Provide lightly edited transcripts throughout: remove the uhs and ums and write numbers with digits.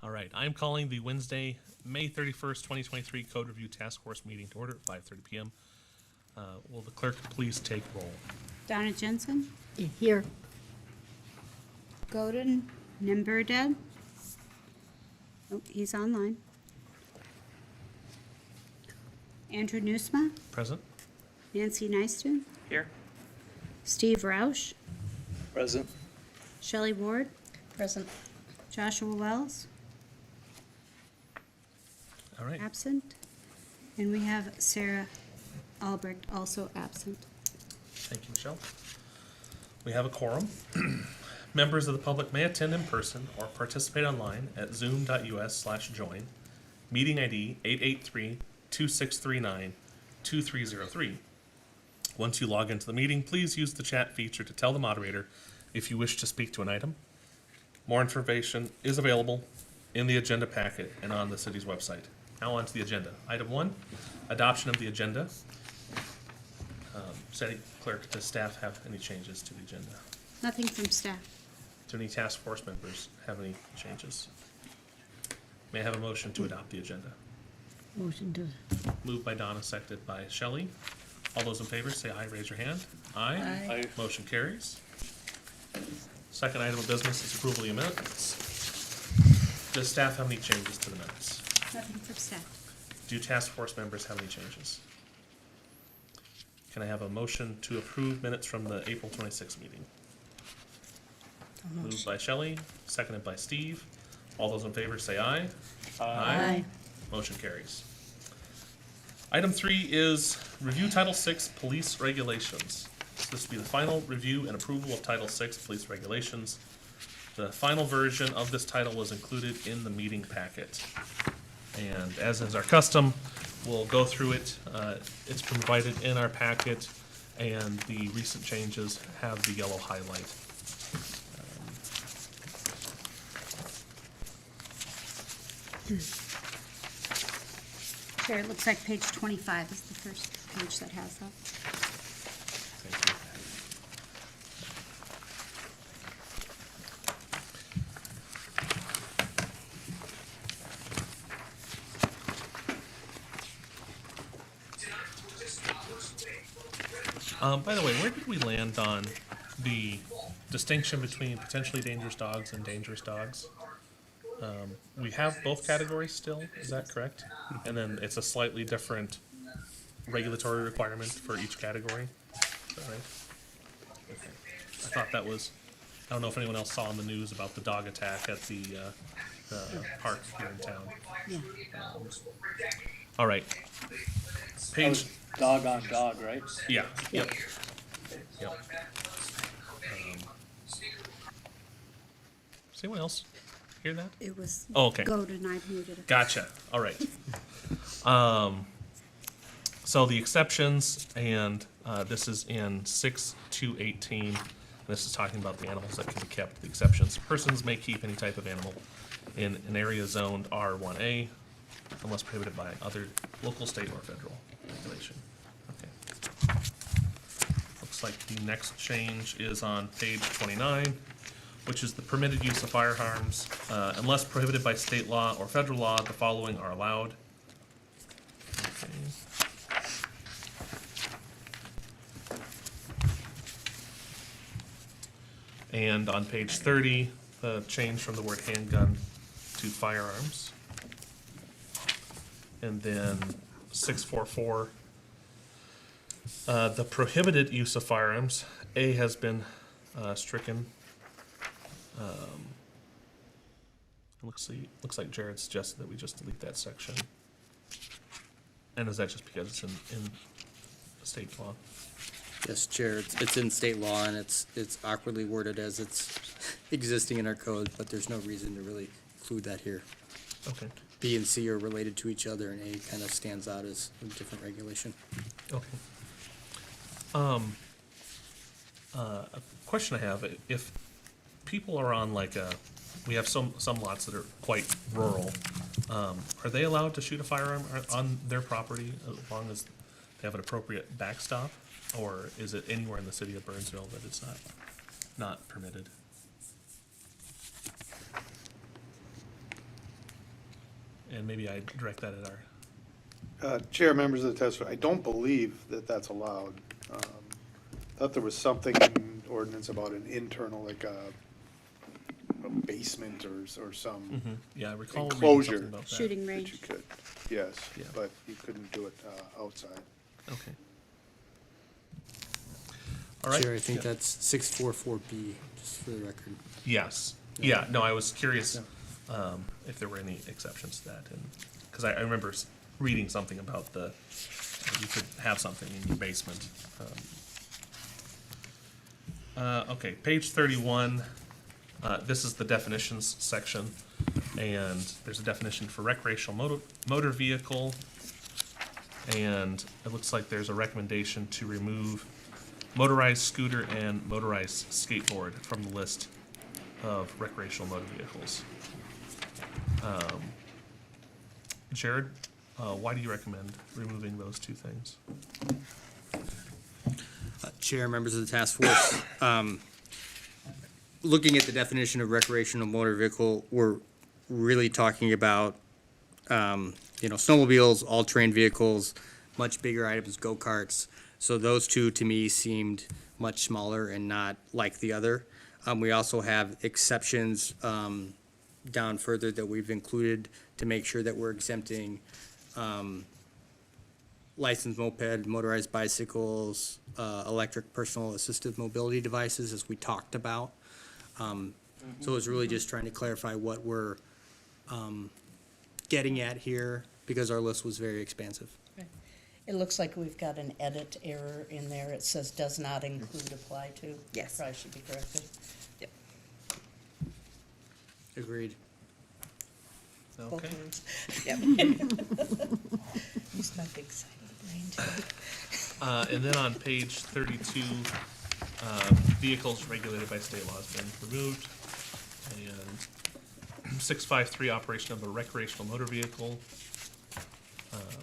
All right, I'm calling the Wednesday, May 31st, 2023 Code Review Task Force meeting to order at 5:30 p.m. Will the clerk please take roll? Donna Jensen, Here. Godin, Nimberdad. Oh, he's online. Andrew Nusma, Present? Nancy Nyston, Here. Steve Roush, Present. Shelley Ward, Present. Joshua Wells, All right. absent. And we have Sarah Albrecht, also absent. Thank you, Michelle. We have a quorum. Members of the public may attend in person or participate online at zoom.us/join. Meeting ID 883-2639-2303. Once you log into the meeting, please use the chat feature to tell the moderator if you wish to speak to an item. More information is available in the agenda packet and on the city's website. Now on to the agenda. Item 1, adoption of the agenda. City Clerk, does staff have any changes to the agenda? Nothing from staff. Do any task force members have any changes? May I have a motion to adopt the agenda? Motion to. Moved by Donna, seconded by Shelley. All those in favor say aye, raise your hand. Aye. Aye. Motion carries. Second item of business is approval of the minutes. Does staff have any changes to the minutes? Nothing from staff. Do task force members have any changes? Can I have a motion to approve minutes from the April 26th meeting? Moved by Shelley, seconded by Steve. All those in favor say aye. Aye. Motion carries. Item 3 is review Title VI Police Regulations. So this will be the final review and approval of Title VI Police Regulations. The final version of this title was included in the meeting packet. And as is our custom, we'll go through it. It's provided in our packet, and the recent changes have the yellow highlight. Chair, it looks like page 25 is the first page that has that. Thank you. By the way, where did we land on the distinction between potentially dangerous dogs and dangerous dogs? We have both categories still, is that correct? And then it's a slightly different regulatory requirement for each category, is that right? Okay. I thought that was, I don't know if anyone else saw in the news about the dog attack at the park here in town. Yeah. All right. Page, Dog on dog, right? yeah, yep. Yep. Does anyone else hear that? It was Oh, okay. Godin, I muted it. Gotcha. All right. So the exceptions, and this is in 6-2-18. This is talking about the animals that can be kept. The exceptions: persons may keep any type of animal in an area zoned R1A unless prohibited by other local, state, or federal regulation. Okay. Looks like the next change is on page 29, which is the permitted use of firearms. Unless prohibited by state law or federal law, the following are allowed. Okay. And on page 30, the change from the word handgun to firearms. And then 644, the prohibited use of firearms, A has been stricken. Looks like Jared suggested that we just delete that section. And is that just because it's in state law? Yes, Chair, it's in state law, and it's awkwardly worded as it's existing in our code, but there's no reason to really include that here. Okay, B and C are related to each other, and A kind of stands out as a different regulation. okay. A question I have, if people are on like we have some lots that are quite rural, are they allowed to shoot a firearm on their property as long as they have an appropriate backstop? Or is it anywhere in the city of Burnsville that it's not permitted? And maybe I direct that at our, Chair, members of the task force, I don't believe that that's allowed. Thought there was something in ordinance about an internal, like a basement or some yeah, I recall reading enclosure something about that. Shooting that you range. could, yes, Yeah. but you couldn't do it outside. Okay. All right. Chair, I think Yeah. that's 644B, just for the record. Yes. Yeah, no, I was curious if there were any exceptions to that, and, because I remember reading something about you could have something in your basement. Okay, page 31, this is the definitions section, and there's a definition for recreational motor vehicle, and it looks like there's a recommendation to remove motorized scooter and motorized skateboard from the list of recreational motor vehicles. Jared, why do you recommend removing those two things? Chair, members of the task force, looking at the definition of recreational motor vehicle, we're really talking about, snowmobiles, all-terrain vehicles, much bigger items, go-karts. So those two, to me, seemed much smaller and not like the other. We also have exceptions down further that we've included to make sure that we're exempting licensed moped, motorized bicycles, electric personal assistive mobility devices, as we talked about. So it's really just trying to clarify what we're getting at here, because our list was very expansive. It looks like we've got an edit error in there. It says does not include apply to. Yes. Probably should be corrected. Agreed. Both Okay. words. Yep. Use my big side of the brain too. And then on page 32, vehicles regulated by state law has been removed. And 653, operation of a recreational motor vehicle,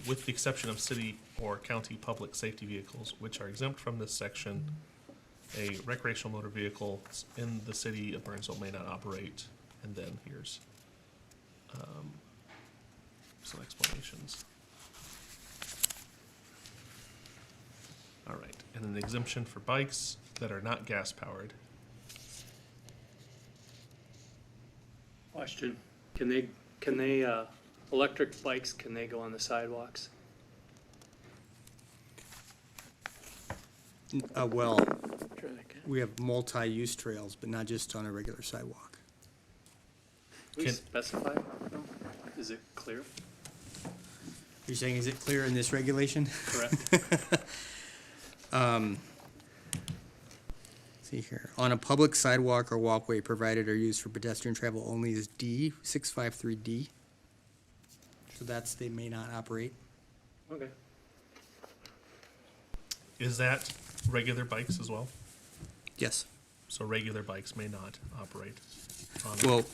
with the exception of city or county public safety vehicles, which are exempt from this section. A recreational motor vehicle in the city of Burnsville may not operate. And then here's some explanations. All right, and an exemption for bikes that are not gas-powered. Question, can they, electric bikes, can they go on the sidewalks? Well, Sure they can. we have multi-use trails, but not just on a regular sidewalk. Can we Can- specify, no? Is it clear? You're saying, is it clear in this regulation? Correct? See here, on a public sidewalk or walkway provided or used for pedestrian travel only is D, 653D. So that's, they may not operate. Okay. Is that regular bikes as well? Yes. So regular bikes may not operate on. Well,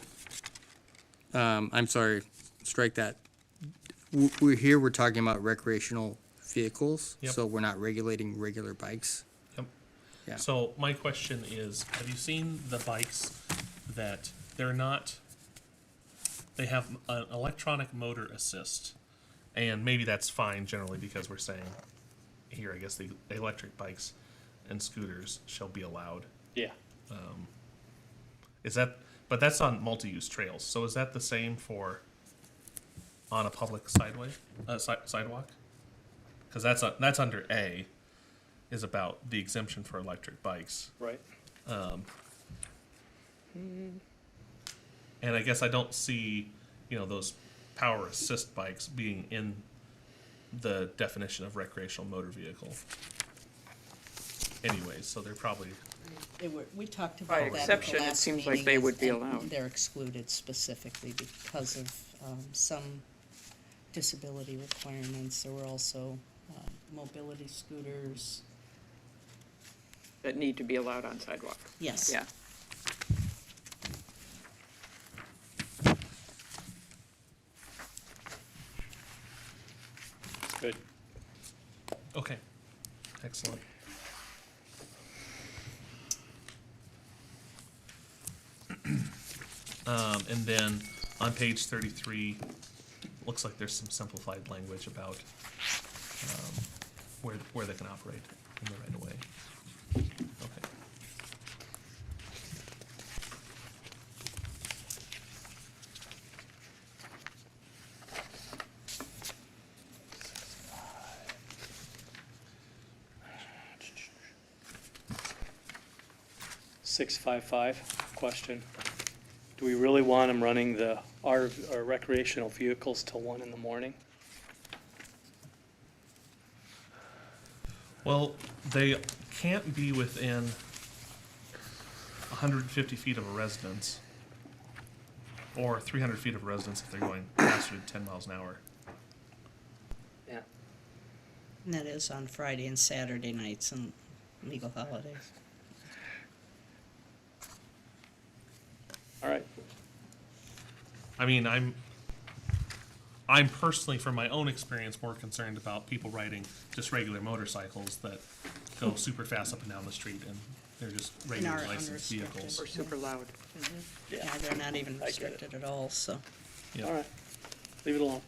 I'm sorry, strike that. We're talking about recreational vehicles, Yep. so we're not regulating regular bikes. Yep. Yeah. So my question is, have you seen the bikes that they're not, they have an electronic motor assist? And maybe that's fine generally because we're saying here, I guess the electric bikes and scooters shall be allowed. Yeah. Is that, but that's on multi-use trails, so is that the same for on a public sidewalk? Because that's under A, is about the exemption for electric bikes. Right. And I guess I don't see, those power assist bikes being in the definition of recreational motor vehicle. Anyways, so they're probably, We talked By about that at the exception, it last seems like meeting, they would be and allowed. They're excluded specifically because of some disability requirements. There were also mobility scooters. That need to be allowed on sidewalk. Yes. Yeah. Good. okay, excellent. And then on page 33, looks like there's some simplified language about, where they can operate in the right of way. Okay. Question. Do we really want them running our recreational vehicles till 1 in the morning? Well, they can't be within 150 feet of a residence, or 300 feet of a residence if they're going faster than 10 miles an hour. Yeah. And that is on Friday and Saturday nights and legal holidays. All right. I mean, I'm personally, from my own experience, more concerned about people riding just regular motorcycles that go super fast up and down the street, and they're just regular are licensed unrestricted. vehicles. Or super loud. Yeah, they're not even I get it. restricted at all, so. Yeah. All right. Leave it alone.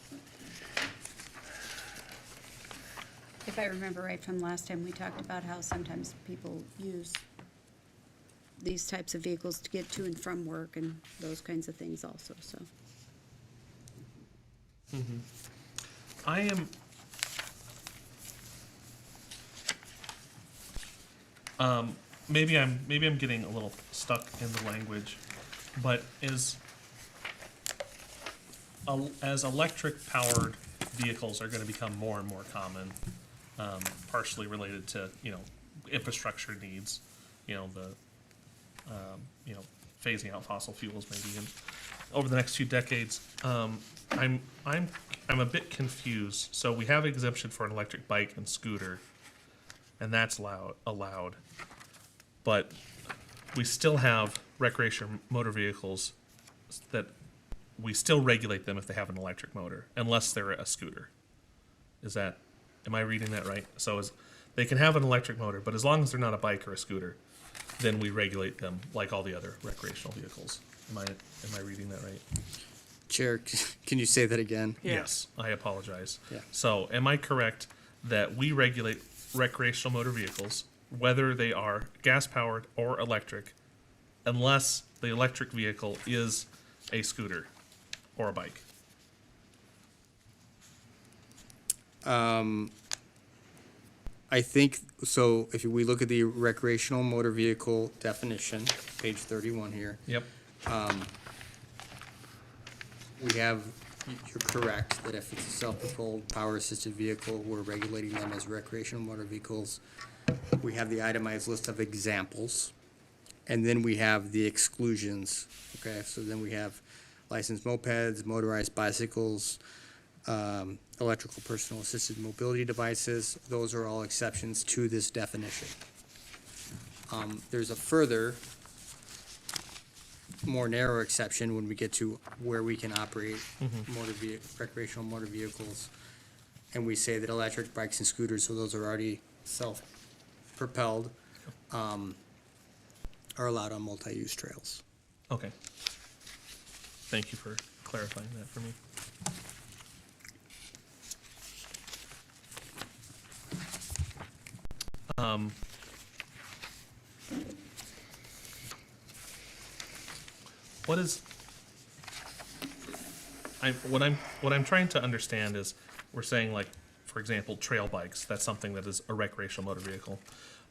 If I remember right from last time, we talked about how sometimes people use these types of vehicles to get to and from work and those kinds of things also, so. I am. Maybe I'm getting a little stuck in the language, but as electric powered vehicles are going to become more and more common, partially related to infrastructure needs, the phasing out fossil fuels maybe, and over the next few decades, I'm a bit confused. So we have exemption for an electric bike and scooter, and that's allowed, but we still have recreational motor vehicles that we still regulate them if they have an electric motor, unless they're a scooter. Am I reading that right? So they can have an electric motor, but as long as they're not a bike or a scooter, then we regulate them like all the other recreational vehicles. Am I reading that right? Chair, can you say that again? Yeah. Yes, I apologize. Yeah. So am I correct that we regulate recreational motor vehicles, whether they are gas-powered or electric, unless the electric vehicle is a scooter or a bike? I think, so if we look at the recreational motor vehicle definition, page 31 here, Yep. we have, you're correct, that if it's a self-propelled power-assisted vehicle, we're regulating them as recreational motor vehicles. We have the itemized list of examples, and then we have the exclusions, okay? So then we have licensed mopeds, motorized bicycles, electrical personal assisted mobility devices. Those are all exceptions to this definition. There's a further, more narrow exception when we get to where we can operate recreational motor vehicles. And we say that electric bikes and scooters, so those are already self-propelled, are allowed on multi-use trails. Okay. Thank you for clarifying that for me. What I'm trying to understand is, we're saying, like, for example, trail bikes, that's something that is a recreational motor vehicle,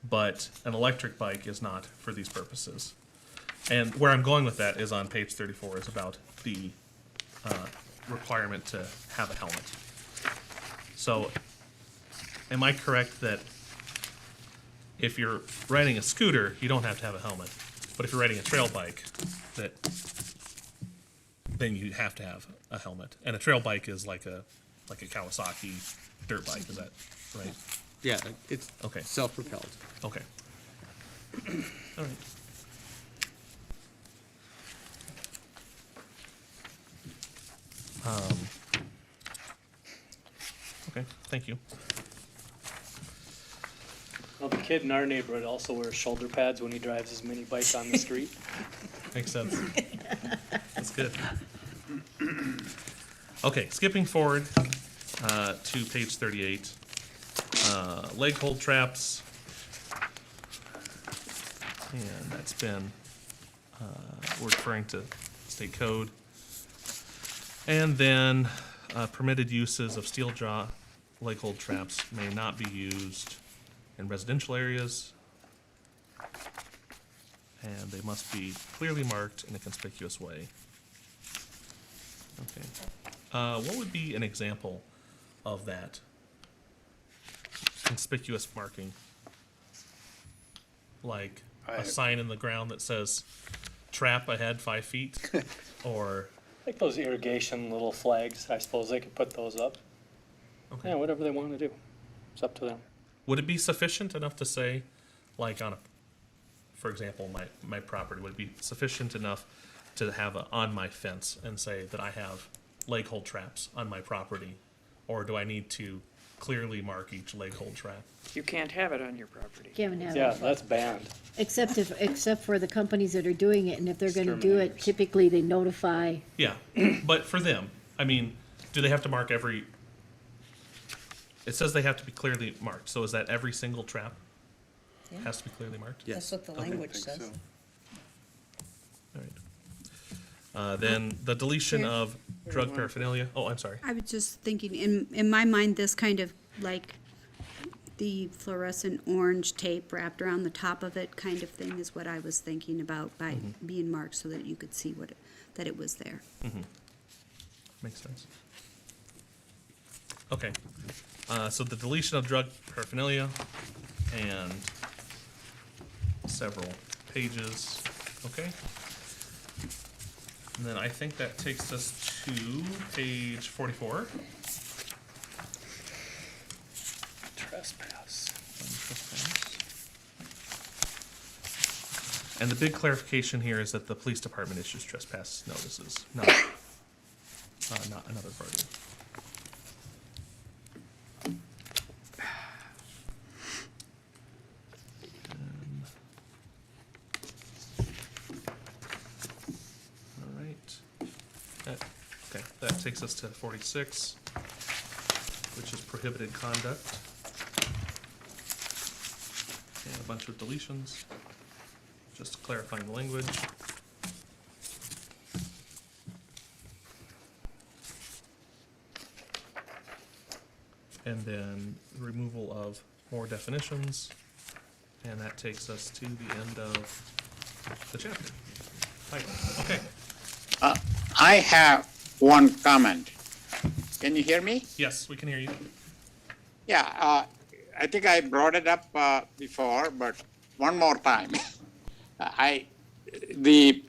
but an electric bike is not for these purposes. And where I'm going with that is on page 34, is about the requirement to have a helmet. So, am I correct that if you're riding a scooter, you don't have to have a helmet, but if you're riding a trail bike, then you have to have a helmet? And a trail bike is like a Kawasaki dirt bike, is that right? Yeah, it's Okay. self-propelled. Okay. All right. Okay, thank you. Well, the kid in our neighborhood also wears shoulder pads when he drives his mini bike on the street. Makes sense. That's good. Okay, skipping forward to page 38. Leg hold traps. And that's been, we're referring to state code. And then permitted uses of steel jaw leg hold traps may not be used in residential areas. And they must be clearly marked in a conspicuous way. Okay. What would be an example of that conspicuous marking? Like a sign in the ground that says trap ahead 5 feet? Or, Like those irrigation little flags, I suppose they could put those up. okay. Yeah, whatever they want to do. It's up to them. Would it be sufficient enough to say, like on a, for example, my property, would it be sufficient enough to have a, on my fence and say that I have leg hold traps on my property? Or do I need to clearly mark each leg hold trap? You can't have it on your property. Can't have Yeah, it, that's banned. except for the companies that are doing it, and if they're gonna do it, Exterminators. typically they notify. Yeah, but for them, I mean, do they have to mark every, it says they have to be clearly marked, so is that every single trap Yeah. has to be clearly marked? That's what the language says. All right. Then the deletion Here. of drug paraphernalia, oh, I'm sorry. I was just thinking, in my mind, this kind of like the fluorescent orange tape wrapped around the top of it kind of thing is what I was thinking about by being marked so that you could see that it was there. Makes sense. Okay, so the deletion of drug paraphernalia and several pages, okay? And then I think that takes us to page 44. Trespass. And the big clarification here is that the police department issues trespass notices, not another party. All right. Okay, that takes us to 46, which is prohibited conduct. And a bunch of deletions, just clarifying the language. And then removal of more definitions, and that takes us to the end of the chapter. Title. Okay, I have one comment. Can you hear me? yes, we can hear you. Yeah, I think I brought it up before, but one more time. The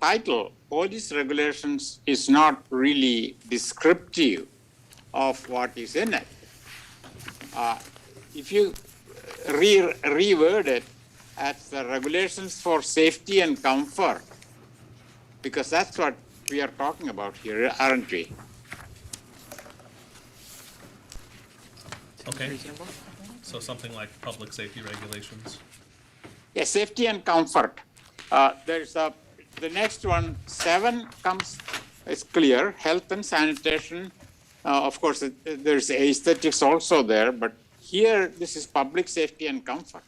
title, Police Regulations, is not really descriptive of what is in it. If you reword it as the regulations for safety and comfort, because that's what we are talking about here, aren't we? Okay, Reasonable? so something like public safety regulations. Yeah, safety and comfort. There's the next one, 7 comes, it's clear, health and sanitation. Of course, there's aesthetics also there, but here, this is public safety and comfort.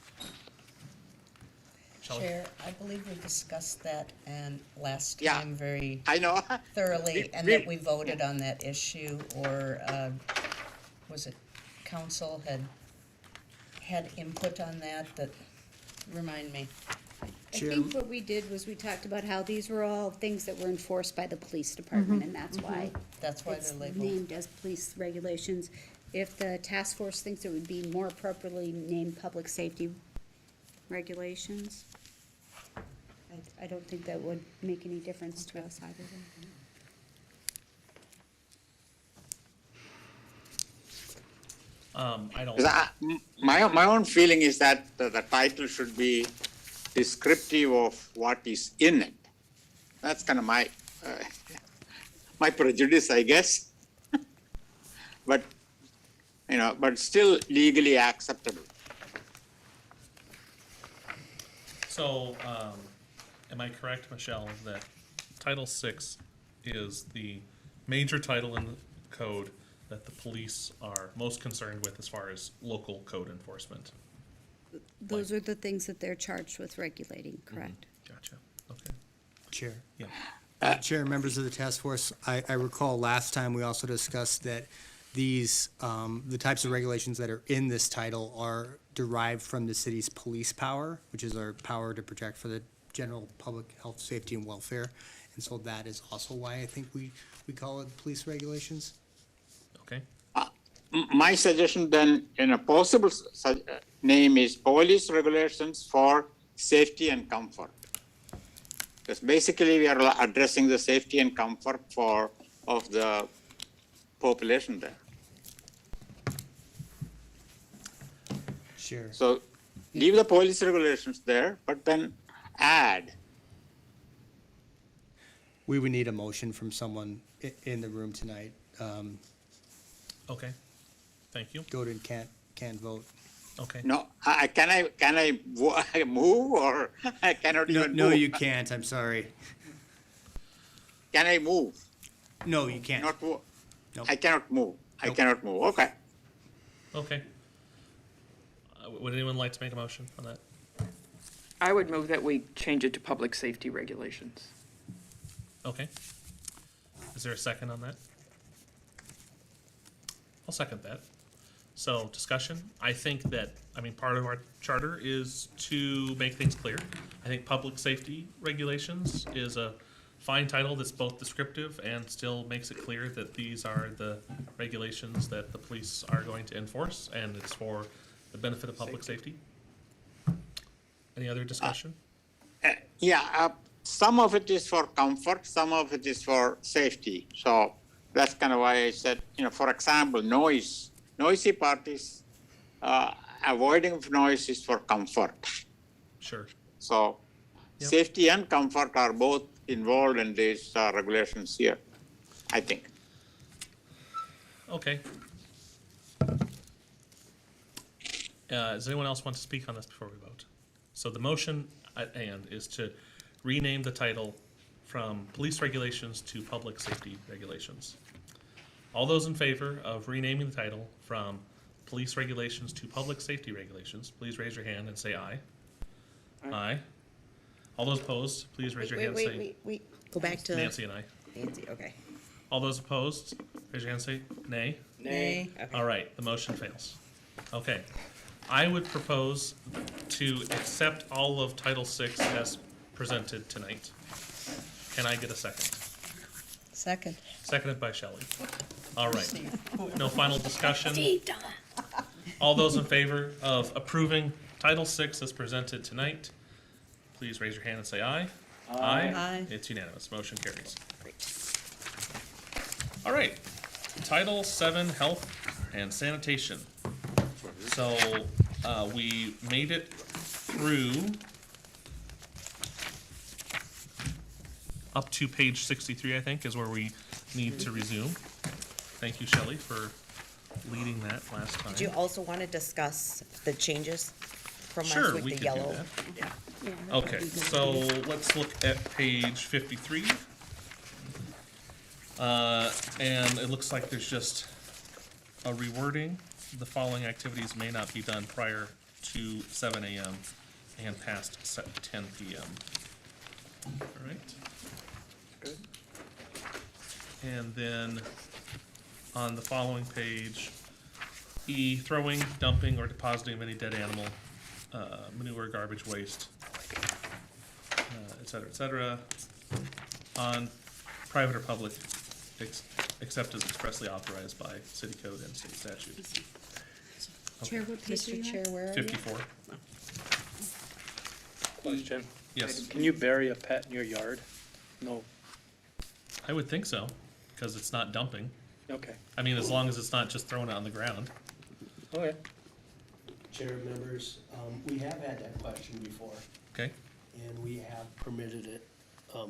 Shall we? Chair, I believe we discussed that and last Yeah. time very I know. thoroughly, and that we voted on that issue, or was it council had input on that, remind me. I think what we did was we talked about how these were all things that were enforced by the police department, and that's why That's why it's they're labeled. named as police regulations. If the task force thinks it would be more appropriately named public safety regulations, I don't think that would make any difference to us either. I don't, 'Cause my own feeling is that the title should be descriptive of what is in it. That's kind of my my prejudice, I guess. But but still legally acceptable. so, am I correct, Michelle, that Title VI is the major title in the code that the police are most concerned with as far as local code enforcement? Those are the things that they're charged with regulating, correct? Gotcha, okay, Chair. yeah. Chair, members of the task force, I recall last time we also discussed that these, the types of regulations that are in this title are derived from the city's police power, which is our power to protect for the general public health, safety, and welfare. And so that is also why I think we call it police regulations. Okay, My suggestion then, in a possible name is police regulations for safety and comfort. Because basically we are addressing the safety and comfort of the population there. Sure. So leave the police regulations there, but then add. We would need a motion from someone in the room tonight. okay, thank you, Godin can't vote. okay. No, can I move or I cannot No, even no, move? you can't, I'm sorry. Can I move? No, you can't. Not move. Nope. I cannot move. I Nope. cannot move. Okay. Okay. Would anyone like to make a motion on that? I would move that we change it to public safety regulations. Okay. Is there a second on that? I'll second that. So, discussion, I think that, I mean, part of our charter is to make things clear. I think public safety regulations is a fine title that's both descriptive and still makes it clear that these are the regulations that the police are going to enforce, and it's for the benefit of public safety. Any other discussion? Some of it is for comfort, some of it is for safety. So that's kind of why I said, for example, noise. Noisy parties, avoiding of noise is for comfort. Sure. So Yep. safety and comfort are both involved in these regulations here, I think. Okay. Does anyone else want to speak on this before we vote? So the motion at hand is to rename the title from police regulations to public safety regulations. All those in favor of renaming the title from police regulations to public safety regulations, please raise your hand and say aye. Aye. All those opposed, please raise your hand and say Wait, go back to Nancy and I. Nancy, okay. All those opposed, raise your hand and say nay. Nay. Okay. All right, the motion fails. Okay, I would propose to accept all of Title VI as presented tonight. Can I get a second? Second. Seconded by Shelley. All right, no final discussion. All those in favor of approving Title VI as presented tonight, please raise your hand and say aye. Aye. It's unanimous, motion carries. All right, Title VII, Health and Sanitation. So, we made it through up to page 63, I think, is where we need to resume. Thank you, Shelley, for leading that last time. Do you also want to discuss the changes from Sure, last week, we the could do yellow? that. Yeah, Okay, so let's look at page 53. And it looks like there's just a rewording. The following activities may not be done prior to 7 a.m. and past 10 p.m. All right. Good. And then on the following page, E, throwing, dumping, or depositing of any dead animal, manure, garbage, waste, et cetera, on private or public, except as expressly authorized by city code and state statute. Chair, what page are Mr. you Chair, on? where are you? 54. Question. Yes, Can you bury a pet in your yard? No. I would think so, because it's not dumping. Okay. I mean, as long as it's not just throwing it on the ground. Okay. Chair members, we have had that question before, Okay? and we have permitted it,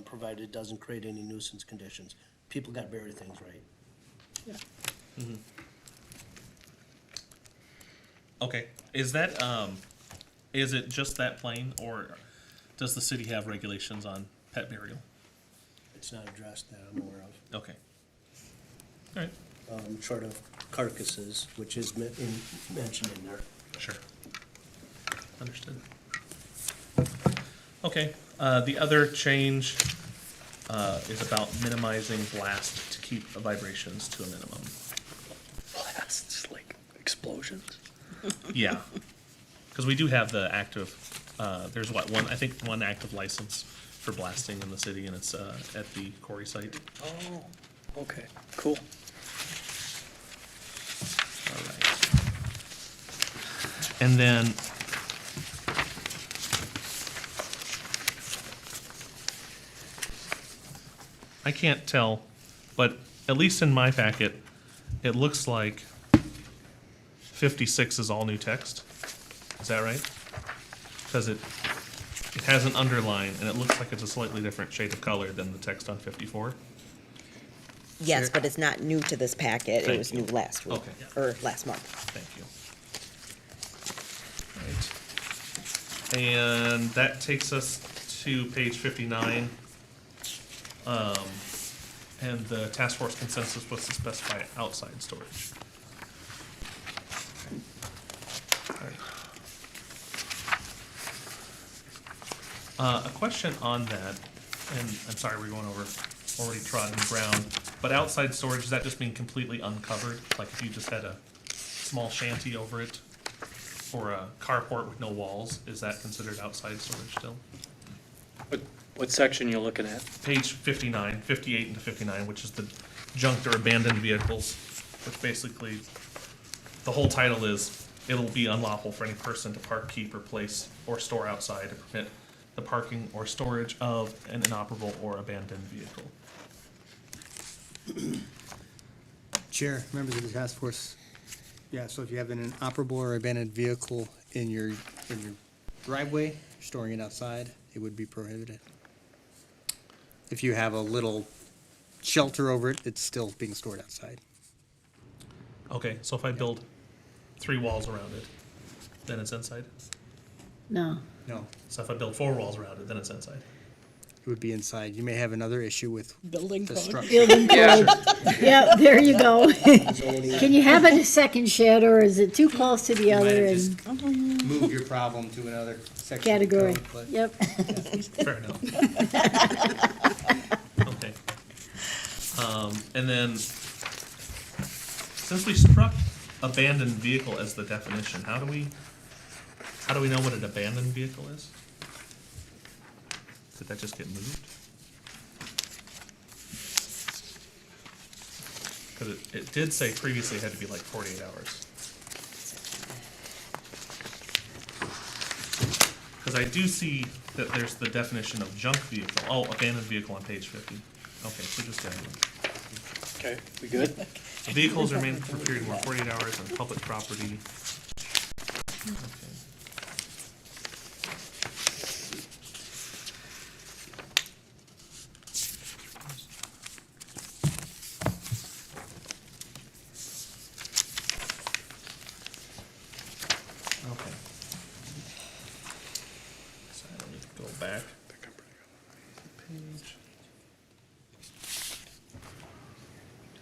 provided it doesn't create any nuisance conditions. People got to bury things right. Okay, is that, is it just that plain, or does the city have regulations on pet burial? It's not addressed that I'm aware of. Okay. Alright, short of carcasses, which is mentioned in there. sure. Understood. Okay, the other change is about minimizing blast to keep vibrations to a minimum. Well, that's just like explosions. Yeah, because we do have the active, there's one active license for blasting in the city, and it's at the quarry site. Oh, okay, cool. All right. And then I can't tell, but at least in my packet, it looks like 56 is all new text. Is that right? Because it has an underline, and it looks like it's a slightly different shade of color than the text on 54. Yes, Sure. but it's not new to this packet. Thank It was you. new last week, Okay. or last month. Thank you. Right. And that takes us to page 59. And the task force consensus was to specify outside storage. Alright. A question on that, and I'm sorry, we're going over already trodden ground, but outside storage, does that just mean completely uncovered? Like if you just had a small shanty over it, or a carport with no walls, is that considered outside storage still? What section you looking at? Page 59, 58 into 59, which is the junked or abandoned vehicles, which basically, the whole title is, it'll be unlawful for any person to park, keep, or place, or store outside to permit the parking or storage of an inoperable or abandoned vehicle. Chair, members of the task force, yeah, so if you have an inoperable or abandoned vehicle in your driveway, storing it outside, it would be prohibited. If you have a little shelter over it, it's still being stored outside. Okay, so if I build 3 walls around it, then it's inside? No. No, So if I build 4 walls around it, then it's inside? it would be inside. You may have another issue with Building the code. structure. Building code. Yep, there you go. Can you have a second shed, or is it too close to the You might other have and just moved your problem to another section of the category? code, but- Yep. Fair enough. Okay. And then, since we struck abandoned vehicle as the definition, how do we know what an abandoned vehicle is? Did that just get moved? Because it did say previously it had to be like 48 hours. Because I do see that there's the definition of junk vehicle, abandoned vehicle on page 50. Okay, so just that one. Okay, we good? Vehicles remain for a period of more 48 hours on public property. Okay. Okay. So I need to go back. Page.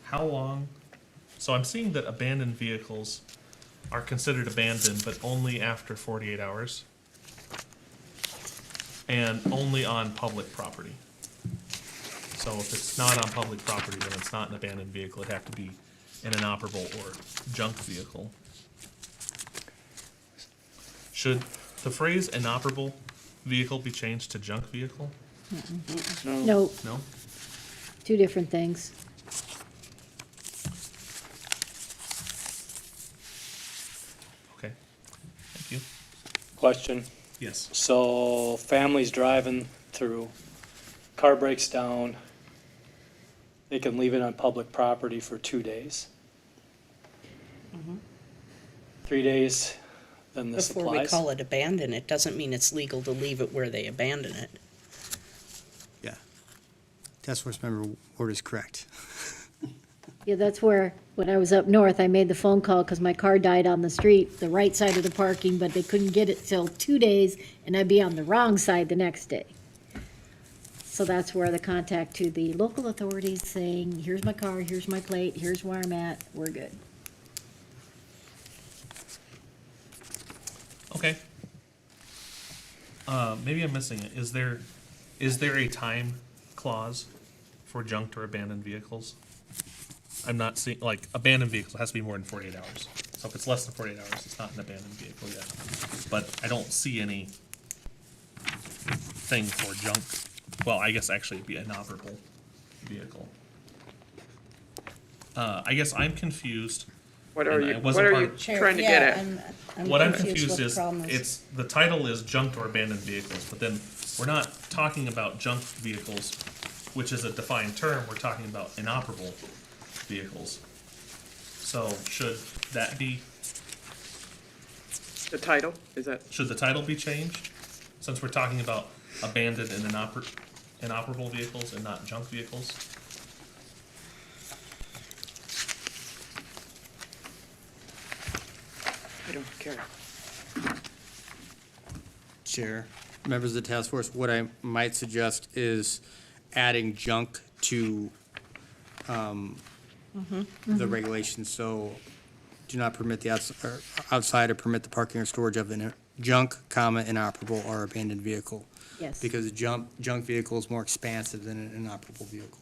How long? So I'm seeing that abandoned vehicles are considered abandoned, but only after 48 hours. And only on public property. So if it's not on public property, then it's not an abandoned vehicle. It'd have to be an inoperable or junk vehicle. Should the phrase inoperable vehicle be changed to junk vehicle? No, No? two different things. Okay. Thank you. Question. Yes. So families driving through, car breaks down, they can leave it on public property for 2 days. 3 days, then this Before we applies. call it abandon, it doesn't mean it's legal to leave it where they abandon it. Yeah. Task force member Ward is correct. Yeah, that's where, when I was up north, I made the phone call because my car died on the street, the right side of the parking, but they couldn't get it till 2 days, and I'd be on the wrong side the next day. So that's where the contact to the local authorities saying, here's my car, here's my plate, here's where I'm at, we're good. Okay. Maybe I'm missing it. Is there a time clause for junked or abandoned vehicles? I'm not seeing, like, abandoned vehicles has to be more than 48 hours. So if it's less than 48 hours, it's not an abandoned vehicle yet. But I don't see any thing for junk. Well, I guess actually it'd be an inoperable vehicle. I guess I'm confused. What are And you, I what wasn't are part you of- trying to get at? What I'm what confused the is, problem it's, the title is junked or abandoned vehicles, but then we're not talking about junked vehicles, which is a defined term, we're talking about inoperable vehicles. So should that be, The title, is that, should the title be changed? Since we're talking about abandoned and inoperable vehicles and not junk vehicles? I don't care. Chair, members of the task force, what I might suggest is adding junk to the regulations, so do not permit the outside or permit the parking or storage of an junk, inoperable or abandoned vehicle. Yes. Because junk vehicle is more expansive than an inoperable vehicle.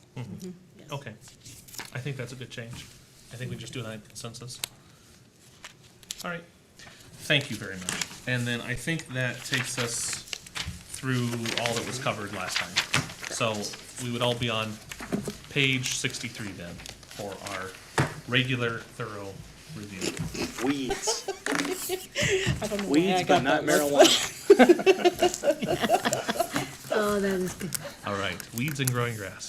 Okay, I think that's a good change. I think we just do it on consensus. All right, thank you very much. And then I think that takes us through all that was covered last time. So we would all be on page 63 then for our regular thorough review. Weeds. Weeds, but not marijuana. Oh, that is good. All right, weeds and growing grass.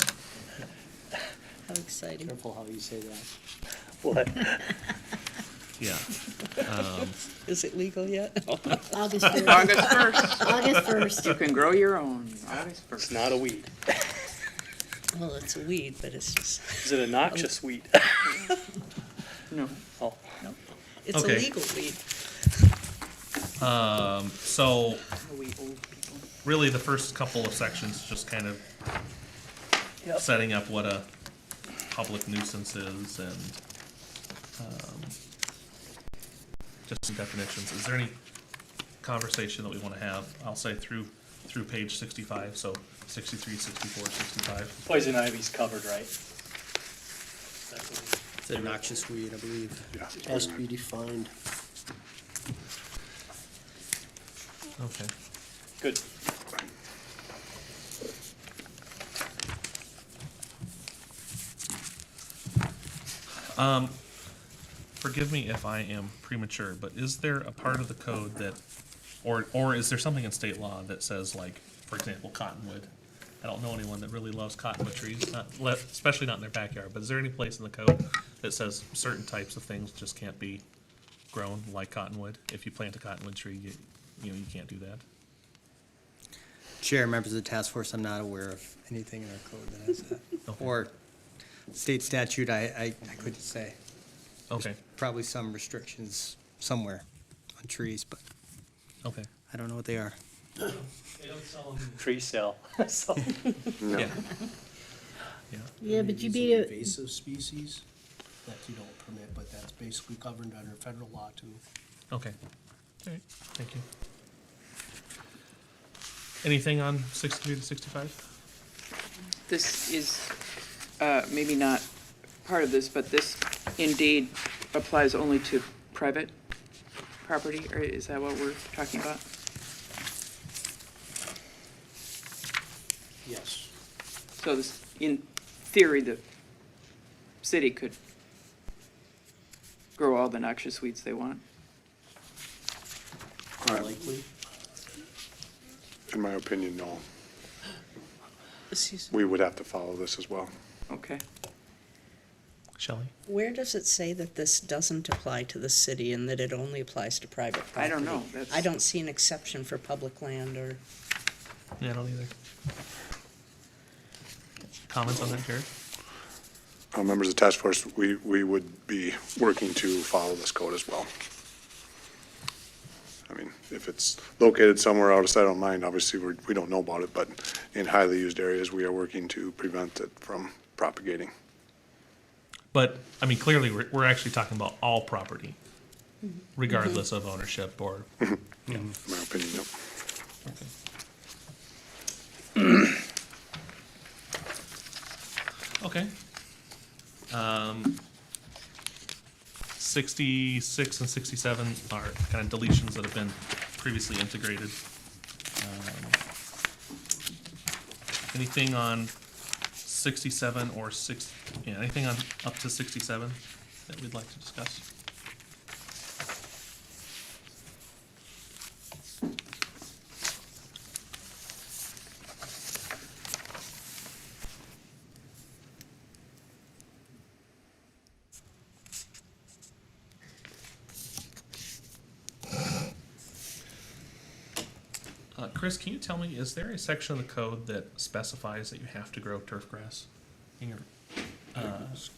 How exciting. Careful how you say that. What? Yeah, Is it legal yet? August 1st. August 1st, August 1st. you can grow your own, August 1st. It's not a weed. Well, it's a weed, but it's just, Is it a noxious weed? No. Oh, it's a Okay. legal weed. so We old people. really the first couple of sections just kind of setting up what a public nuisance is and just some definitions. Is there any conversation that we want to have? I'll say through page 65, so 63, 64, 65. poison ivy's covered, right? That's what It's a noxious weed, I believe. It has to be defined. Okay. Good. Forgive me if I am premature, but is there a part of the code that, or is there something in state law that says, like, for example, cottonwood? I don't know anyone that really loves cottonwood trees, especially not in their backyard, but is there any place in the code that says certain types of things just can't be grown like cottonwood? If you plant a cottonwood tree, you can't do that. Chair, members of the task force, I'm not aware of anything in our code that has that. Okay. Or state statute, I couldn't say. Okay, Probably some restrictions somewhere on trees, but okay, I don't know what they are. They don't sell them in tree sale, so. yeah. Yeah, Yeah, but you Maybe beat some it. invasive species that you don't permit, but that's basically governed under federal law too. okay. All right, thank you. Anything on 63 to 65? This is, maybe not part of this, but this indeed applies only to private property, or is that what we're talking about? Yes. So this, in theory, the city could grow all the noxious weeds they want. Likely. In my opinion, no. Excuse me. We would have to follow this as well. Okay. Shelley? Where does it say that this doesn't apply to the city and that it only applies to private property? I don't know. That's- I don't see an exception for public land or, Yeah, I don't either. Comments on that, Jared? Members of the task force, we would be working to follow this code as well. I mean, if it's located somewhere out of sight, I don't mind. Obviously, we don't know about it, but in highly used areas, we are working to prevent it from propagating. But, I mean, clearly, we're actually talking about all property, regardless of ownership or, In my opinion, yep. okay. 66 and 67 are kind of deletions that have been previously integrated. Anything on 67 or anything on up to 67 that we'd like to discuss? Chris, can you tell me, is there a section of the code that specifies that you have to grow turf grass in your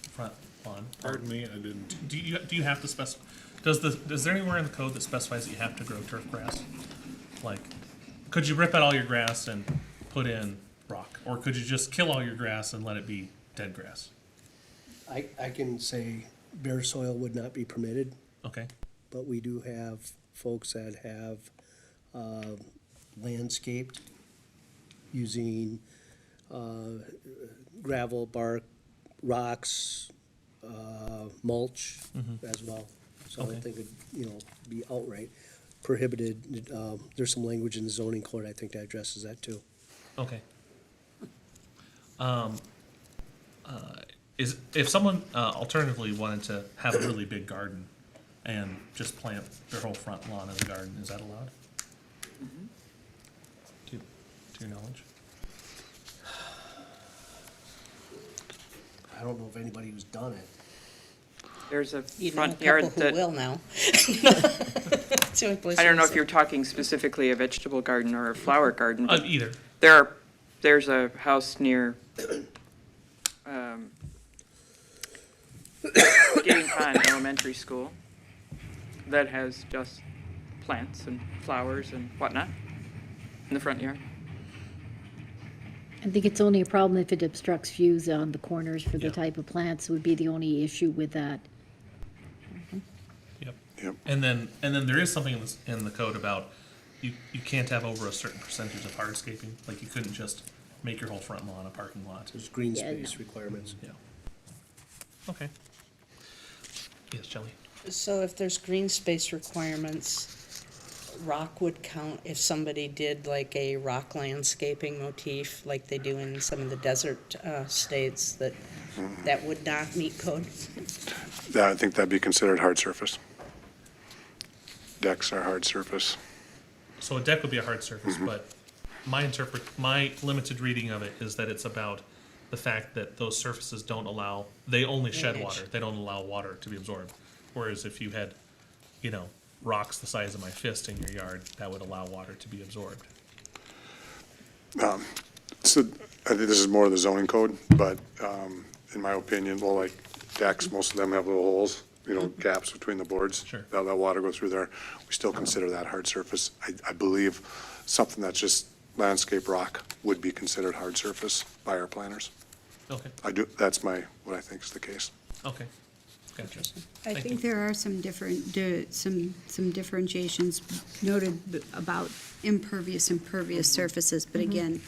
front lawn? Pardon me, I didn't. Do you have to specify? Is there anywhere in the code that specifies that you have to grow turf grass? Like, could you rip out all your grass and put in rock, or could you just kill all your grass and let it be dead grass? I can say bare soil would not be permitted, Okay. but we do have folks that have landscaped using gravel, bark, rocks, mulch as well. So I Okay. don't think it'd, be outright prohibited. There's some language in the zoning code, I think, that addresses that too. Okay. If someone alternatively wanted to have a really big garden and just plant their whole front lawn as a garden, is that allowed? To your knowledge? I don't know of anybody who's done it. There's a You know a front couple yard who that, will now. It's the only place I don't know I've if you're talking specifically a vegetable garden or a flower garden, but Either. there's a house near, Getting Pond Elementary School that has just plants and flowers and whatnot in the front yard. I think it's only a problem if it obstructs views on the corners for the Yeah. type of plants would be the only issue with that. Yep. Yep. And then there is something in the code about you can't have over a certain percentage of hardscaping. Like you couldn't just make your whole front lawn a parking lot. There's green Yeah, space no. requirements. Yeah. Okay. Yes, Shelley. So if there's green space requirements, rock would count if somebody did like a rock landscaping motif like they do in some of the desert states, that would not meet code? I think that'd be considered hard surface. Decks are hard surface. So a deck would be a hard surface, but my limited reading of it is that it's about the fact that those surfaces they only shed Drainage. water. They don't allow water to be absorbed. Whereas if you had, rocks the size of my fist in your yard, that would allow water to be absorbed. So I think this is more of the zoning code, but in my opinion, well, like decks, most of them have little holes, gaps between the boards. Sure. That let water go through there. We still consider that hard surface. I believe something that's just landscape rock would be considered hard surface by our planners. Okay. That's what I think is the case. Okay. Gotcha. I Thank think you. there are some some differentiations noted about impervious surfaces, but again,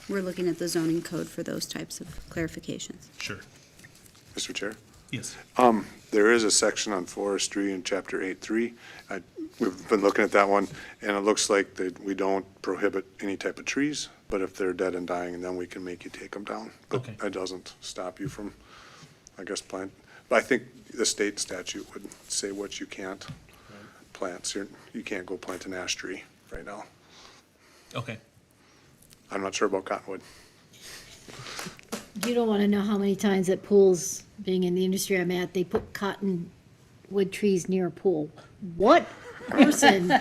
we're looking at the zoning code for those types of clarifications. Sure. Mr. Chair? Yes. There is a section on forestry in chapter 8.3. We've been looking at that one, and it looks like that we don't prohibit any type of trees, but if they're dead and dying, then we can make you take them down. But Okay. that doesn't stop you from, I guess, plant. But I think the state statute would say what you can't plant. So you can't go plant an ash tree right now. Okay. I'm not sure about cottonwood. You don't want to know how many times at pools, being in the industry I'm at, they put cottonwood trees near a pool. What person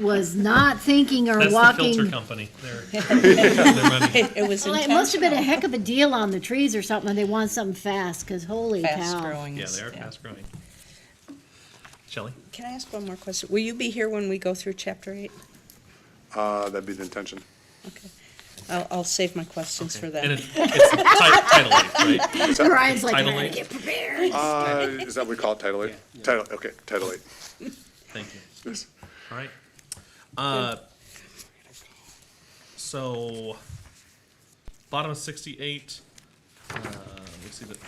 was not thinking or That's the walking? filter company. They're running. It was Well, it must have been a intentional. heck of a deal on the trees or something, and they want something fast, because holy Fast cow. growing. Yeah, they are fast growing. Shelley? Can I ask one more question? Will you be here when we go through chapter 8? That'd be the intention. Okay. I'll save my questions for And that. it's Title 8, right? Ryan's like, I Title gotta eight. get prepared. Is that what we call it, Title 8? Title, okay, Title 8. Thank you. Yes. All right. So, bottom of 68, we see that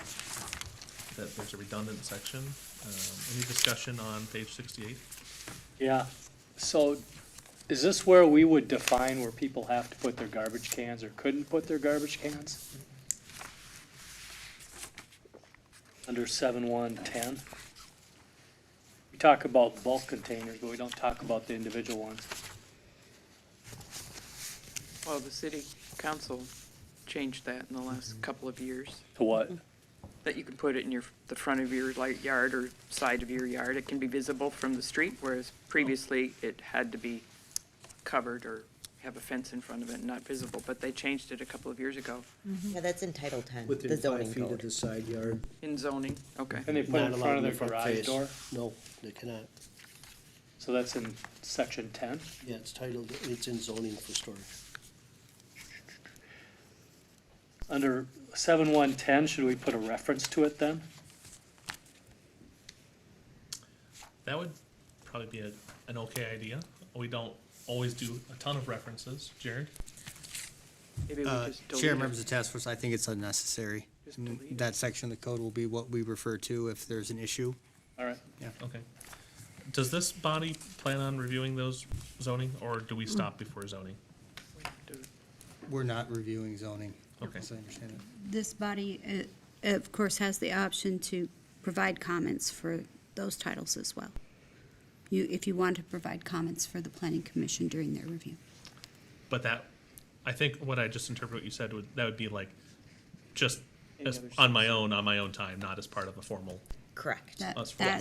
there's a redundant section. Any discussion on page 68? Yeah, so is this where we would define where people have to put their garbage cans or couldn't put their garbage cans? Under 7.1.10? We talk about bulk containers, but we don't talk about the individual ones. Well, the city council changed that in the last couple of years, To what? that you can put it in the front of your yard or side of your yard. It can be visible from the street, whereas previously it had to be covered or have a fence in front of it and not visible, but they changed it a couple of years ago Yeah, that's in Title 10, the Within 5 zoning feet of code. the side yard. in zoning. Okay. And they put it Not in allowed front of the their front garage face. door? No, they cannot. So that's in section 10? Yeah, it's titled, it's in zoning for storage. Under 7.1.10, should we put a reference to it then? That would probably be an okay idea. We don't always do a ton of references. Jared? Maybe we just delete Chair, it. members of the task force, I think it's unnecessary. Just delete it. That section of the code will be what we refer to if there's an issue. All right. Okay. Does this body plan on reviewing those zoning, or do we stop before zoning? We're not reviewing zoning. Okay. As I understand it. This body, of course, has the option to provide comments for those titles as well. If you want to provide comments for the planning commission during their review. But that, I think what I just interpreted what you said, that would be like, just Any as, other on my own time, not as part of a formal. Correct. Us for what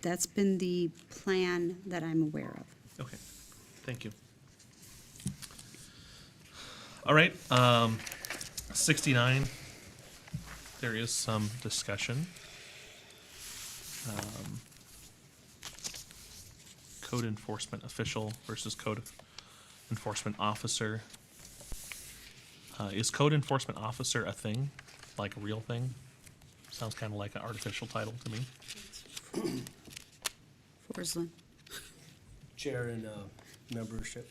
That's been the plan that I'm aware of. Okay, thank you. All right, 69, there is some discussion. Code enforcement official versus code enforcement officer. Is code enforcement officer a thing, like a real thing? Sounds kind of like an artificial title to me. Forsley. Chair and membership.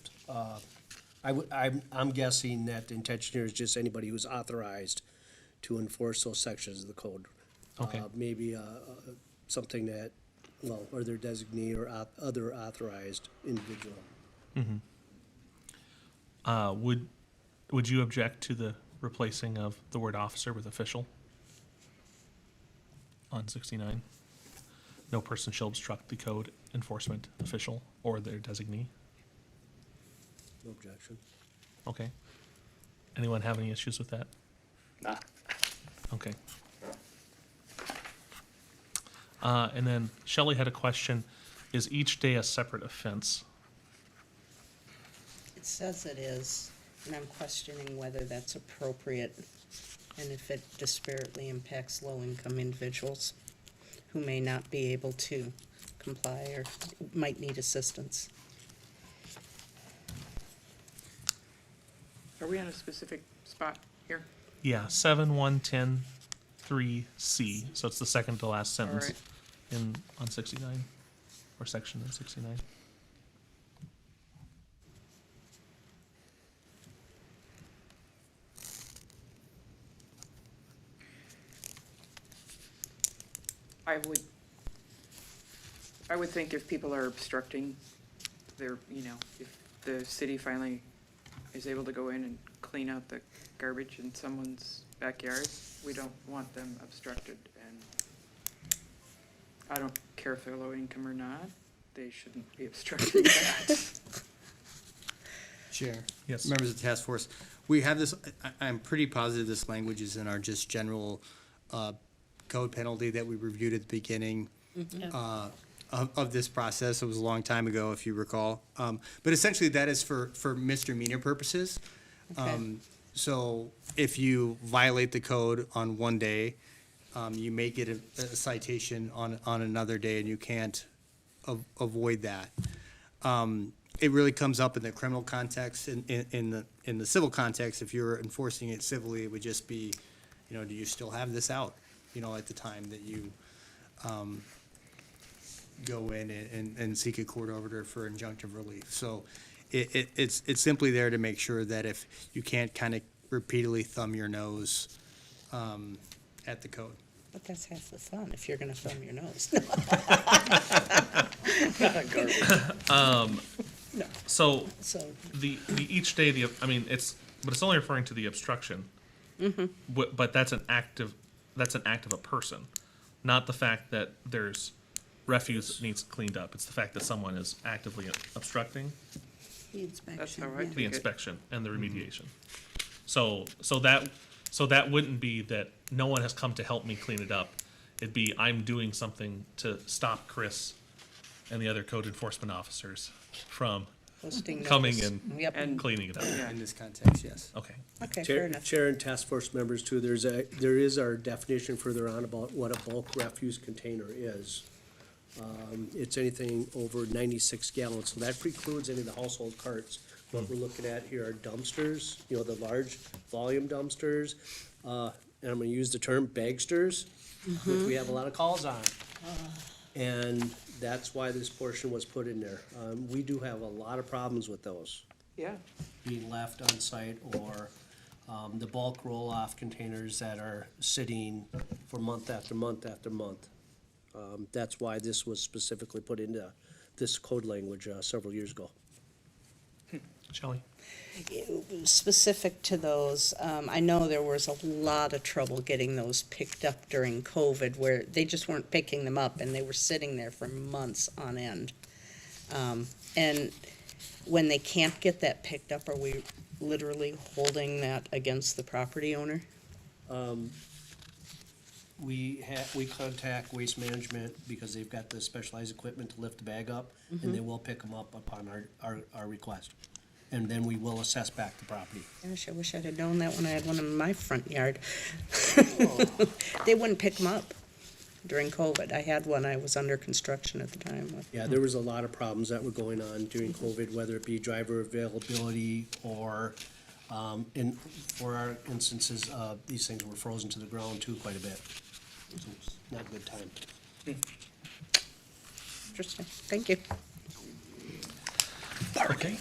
I'm guessing that the intention here is just anybody who's authorized to enforce those sections of the code. Okay. Maybe something that, well, or their designee or other authorized individual. Would you object to the replacing of the word officer with official on 69? No person shall obstruct the code enforcement official or their designee. No objection. Okay. Anyone have any issues with that? Nah. Okay. And then Shelley had a question. Is each day a separate offense? It says it is, and I'm questioning whether that's appropriate and if it disparately impacts low-income individuals who may not be able to comply or might need assistance. Are we on a specific spot here? Yeah, 7.1.10.3C. So it's the second to last sentence right. on 69, or section in 69. I would think if people are obstructing their, if the city finally is able to go in and clean out the garbage in someone's backyard, we don't want them obstructed. And I don't care if they're low income or not, they shouldn't be obstructing that. Chair. Yes. Members of the task force, we have this, I'm pretty positive this language is in our just general code penalty that we reviewed at the beginning of this process. It was a long time ago, if you recall. But essentially, that is for misdemeanor purposes. Okay. So if you violate the code on one day, you may get a citation on another day and you can't avoid that. It really comes up in the criminal context. In the civil context, if you're enforcing it civilly, it would just be, do you still have this out, at the time that you go in and seek a court order for injunctive relief. So it's simply there to make sure that if you can't kind of repeatedly thumb your nose at the code. But that's half the fun, if you're gonna thumb your nose. So So, the each day, but it's only referring to the obstruction. But that's an act of a person, not the fact that there's refuse that needs cleaned up. It's the fact that someone is actively obstructing The inspection. That's how I yeah. the take it. inspection and the remediation. So that wouldn't be that no one has come to help me clean it up. It'd be I'm doing something to stop Chris and the other code enforcement officers from posting coming notice. and Yep, And cleaning it up. Yeah. In this context, yes. Okay. okay, fair enough. Chair and task force members too, there is our definition further on about what a bulk refuse container is. It's anything over 96 gallons, so that precludes any of the household carts. What we're looking at here are dumpsters, the large volume dumpsters, and I'm gonna use the term bagsters, which we have a lot of calls on. And that's why this portion was put in there. We do have a lot of problems with those Yeah, being left on site, or the bulk roll-off containers that are sitting for month after month after month. That's why this was specifically put into this code language several years ago. Shelley? Specific to those, I know there was a lot of trouble getting those picked up during COVID, where they just weren't picking them up and they were sitting there for months on end. And when they can't get that picked up, are we literally holding that against the property owner? We contact Waste Management because they've got the specialized equipment to lift the bag up, and they will pick them up upon our request. And then we will assess back the property. Gosh, I wish I'd have known that when I had one in my front yard. They wouldn't pick them up during COVID. I had one, I was under construction at the time with. Yeah, there was a lot of problems that were going on during COVID, whether it be driver availability or, for our instances, these things were frozen to the ground too quite a bit. So it's not a good time. Interesting, thank you. Okay.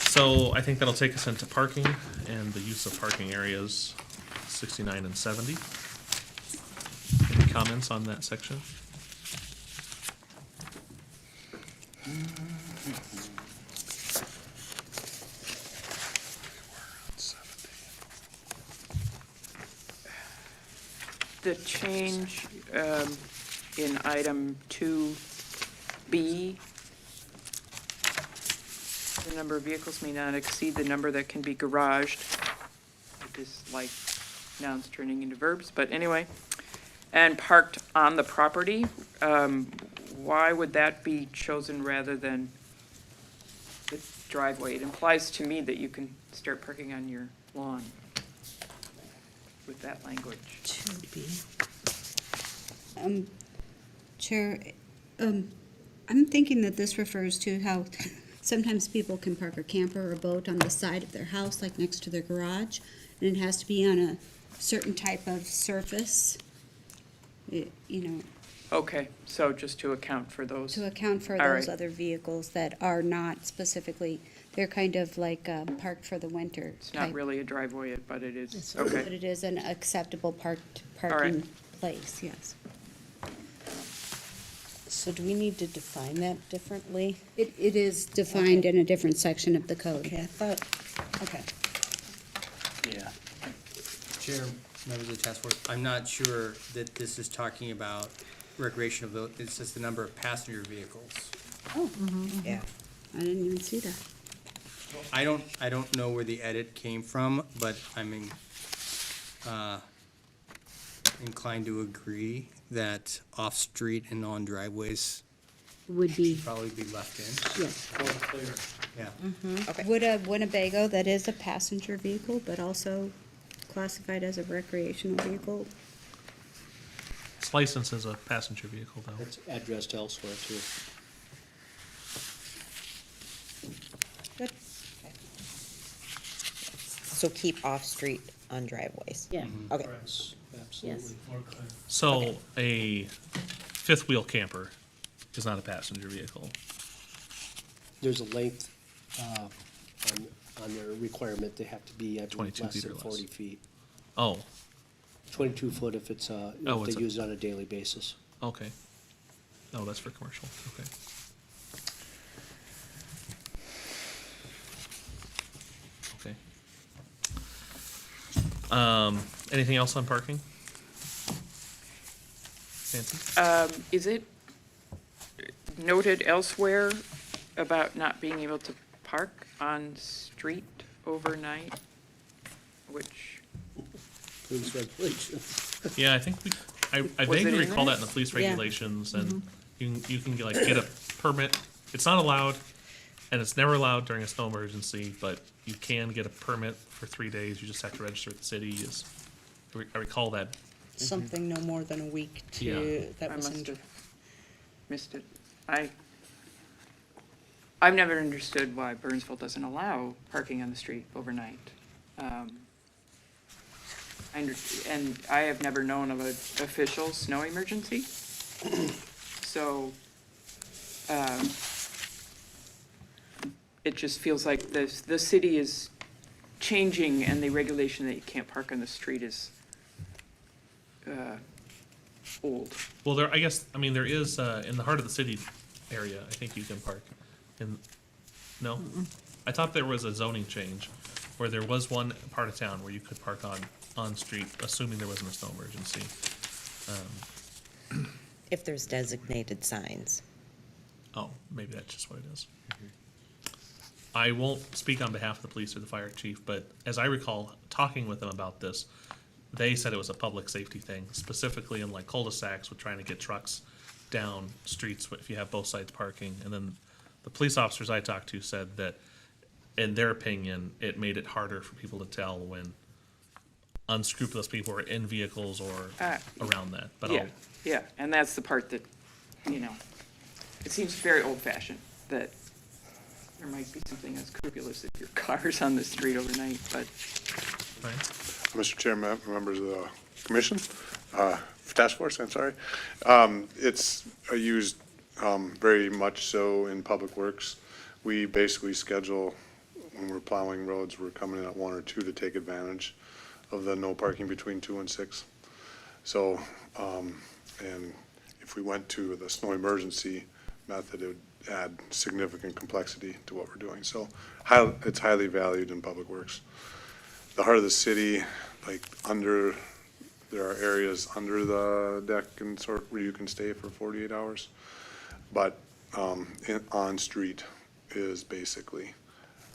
So I think that'll take us into parking and the use of parking areas 69 and 70. Any comments on that section? the change in item 2B, the number of vehicles may not exceed the number that can be garaged. It is like nouns turning into verbs, but anyway. And parked on the property, why would that be chosen rather than the driveway? It implies to me that you can start parking on your lawn with that language. Chair, I'm thinking that this refers to how sometimes people can park a camper or a boat on the side of their house, like next to their garage, and it has to be on a certain type of surface, Okay, so just to account for those. to account for All those right. other vehicles that are not specifically, they're kind of like parked for the winter. It's not type. really a driveway, but it is, But okay. it is an acceptable right. parking place, yes. So do we need to define that differently? It is defined in a different section of the code. Okay, I thought, okay. Yeah. Chair, members of the task force, I'm not sure that this is talking about recreational, it's just the number of passenger vehicles. Yeah. I didn't even see that. I don't know where the edit came from, but I'm inclined to agree that off-street and on driveways Would be, probably be left in. yes. Yeah. Would a Winnebago that is a passenger vehicle, but also classified as a recreational vehicle, It's licensed as a passenger vehicle though. It's addressed elsewhere too. Good. So keep off-street on driveways. Yeah, Okay. Yes, absolutely. So a fifth wheel camper is not a passenger vehicle. There's a length, on their requirement, they have to be, I believe, 22 less feet than or less. 40 feet. Oh, 22 foot if it's, Oh, if it's they a- use it on a daily basis. okay. Oh, that's for commercial, okay. Okay. Anything else on parking? Nancy? Is it noted elsewhere about not being able to park on street overnight? Which, Police regulation. Yeah, I think I Was it vaguely in recall there? that in the police Yeah. regulations, and you can like get a permit. It's not allowed, and it's never allowed during a snow emergency, but you can get a permit for 3 days. You just have to register at the city. I recall that. Something no more than a week Yeah. to, that I was must in, have missed it. I've never understood why Burnsville doesn't allow parking on the street overnight. And I have never known of an official snow emergency. So, it just feels like the city is changing, and the regulation that you can't park on the street is, old. Well, there. I guess. I mean, there is in the heart of the city area. I think you can park. No, I thought there was a zoning change where there was one part of town where you could park on street, assuming there wasn't a snow emergency. If there's designated signs. Oh, maybe that's just what it is. I won't speak on behalf of the police or the fire chief, but as I recall talking with them about this, they said it was a public safety thing, specifically in like cul-de-sacs with trying to get trucks down streets if you have both sides parking. And then the police officers I talked to said that, in their opinion, it made it harder for people to tell when unscrupulous people were in vehicles or around that. But Yeah, yeah, and that's the part that, it seems very old-fashioned, that there might be something unscrupulous if your car's on the street overnight, but right? Mr. Chairman, members of the commission, task force, I'm sorry. It's used very much so in public works. We basically schedule, when we're plowing roads, we're coming in at 1 or 2 to take advantage of the no parking between 2 and 6. So, and if we went to the snow emergency method, it would add significant complexity to what we're doing. So it's highly valued in public works. The heart of the city, like there are areas under the deck and sort where you can stay for 48 hours. But on street is basically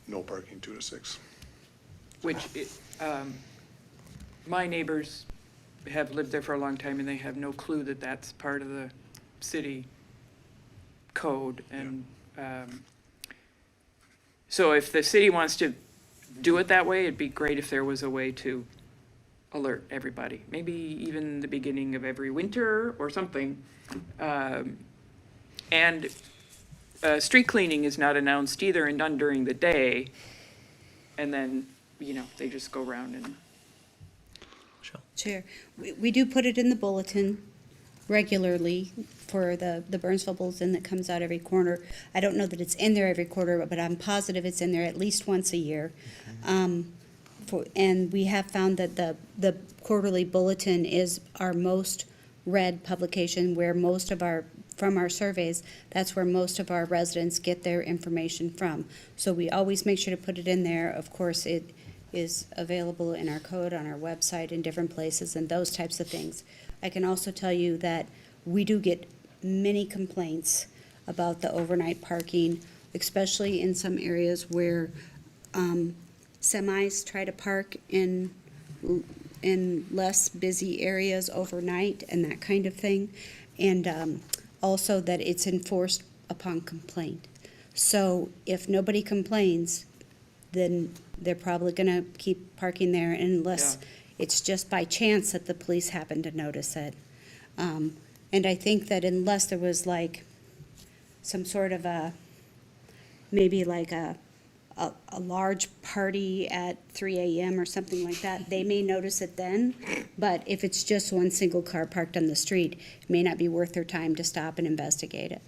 no parking 2 to 6. my neighbors have lived there for a long time, and they have no clue that that's part of the city code, and, so if the city wants to do it that way, it'd be great if there was a way to alert everybody, maybe even the beginning of every winter or something. And street cleaning is not announced either and done during the day, and then, they just go around and. Chair, we do put it in the bulletin regularly for the Burnsville Bulletin that comes out every quarter. I don't know that it's in there every quarter, but I'm positive it's in there at least once a year. And we have found that the quarterly bulletin is our most read publication, where from our surveys, that's where most of our residents get their information from. So we always make sure to put it in there. Of course, it is available in our code, on our website, in different places, and those types of things. I can also tell you that we do get many complaints about the overnight parking, especially in some areas where semis try to park in less busy areas overnight and that kind of thing. And also that it's enforced upon complaint. So if nobody complains, then they're probably gonna keep parking there unless it's just by chance that the police happen to notice it. And I think that unless there was like some sort of maybe like a large party at 3 a.m. or something like that, they may notice it then. But if it's just one single car parked on the street, it may not be worth their time to stop and investigate it.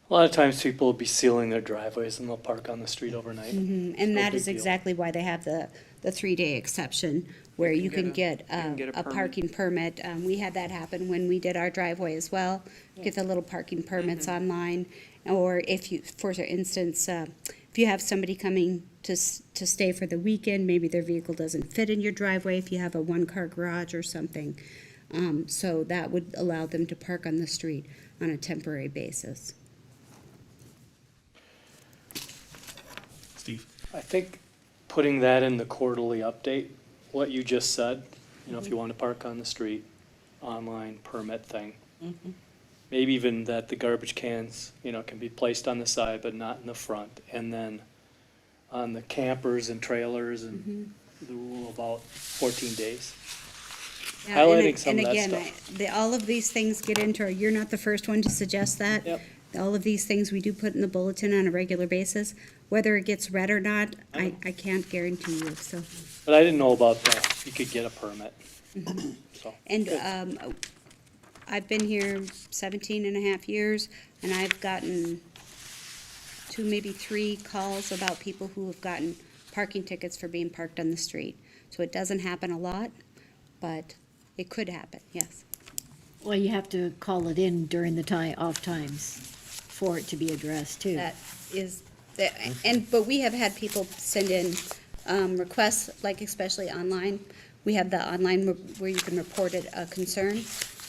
A lot of times people will be sealing their driveways and they'll park on the street overnight. And No that big is deal. exactly why they have the 3-day exception, where you can get get a a parking permit. We had that happen when we did our driveway as well. Get the little parking permits online, or if you, for instance, if you have somebody coming to stay for the weekend, maybe their vehicle doesn't fit in your driveway, if you have a one-car garage or something. So that would allow them to park on the street on a temporary basis. Steve? I think putting that in the quarterly update, what you just said, you know, if you want to park on the street, online permit thing. Maybe even that the garbage cans, you know, can be placed on the side but not in the front. And then on the campers and trailers and the rule about 14 days. Yeah, Highlighting some of that And again, all of these things get into, you're not the first one to suggest that. Yep. All of these things we do put in the bulletin on a regular basis. Whether it gets read or not, I can't guarantee you, so. But I didn't know about that. You could get a permit. So, And good. I've been here 17 and a half years, and I've gotten 2, maybe 3 calls about people who have gotten parking tickets for being parked on the street. So it doesn't happen a lot, but it could happen, yes. Well, you have to call it in during the off times for it to be addressed too. That is, but we have had people send in requests, like especially online. We have the online where you can report a concern.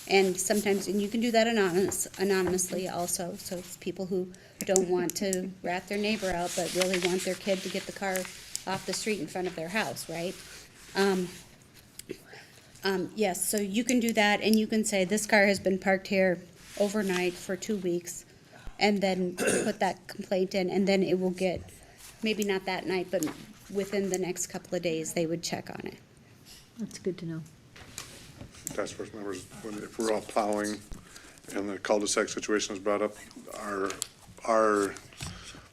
And sometimes, and you can do that anonymously also. So it's people who don't want to rat their neighbor out, but really want their kid to get the car off the street in front of their house, right? Yes, so you can do that, and you can say, this car has been parked here overnight for 2 weeks, and then put that complaint in, and then it will get, maybe not that night, but within the next couple of days, they would check on it. That's good to know. Task force members, if we're all plowing and the cul-de-sac situation is brought up, our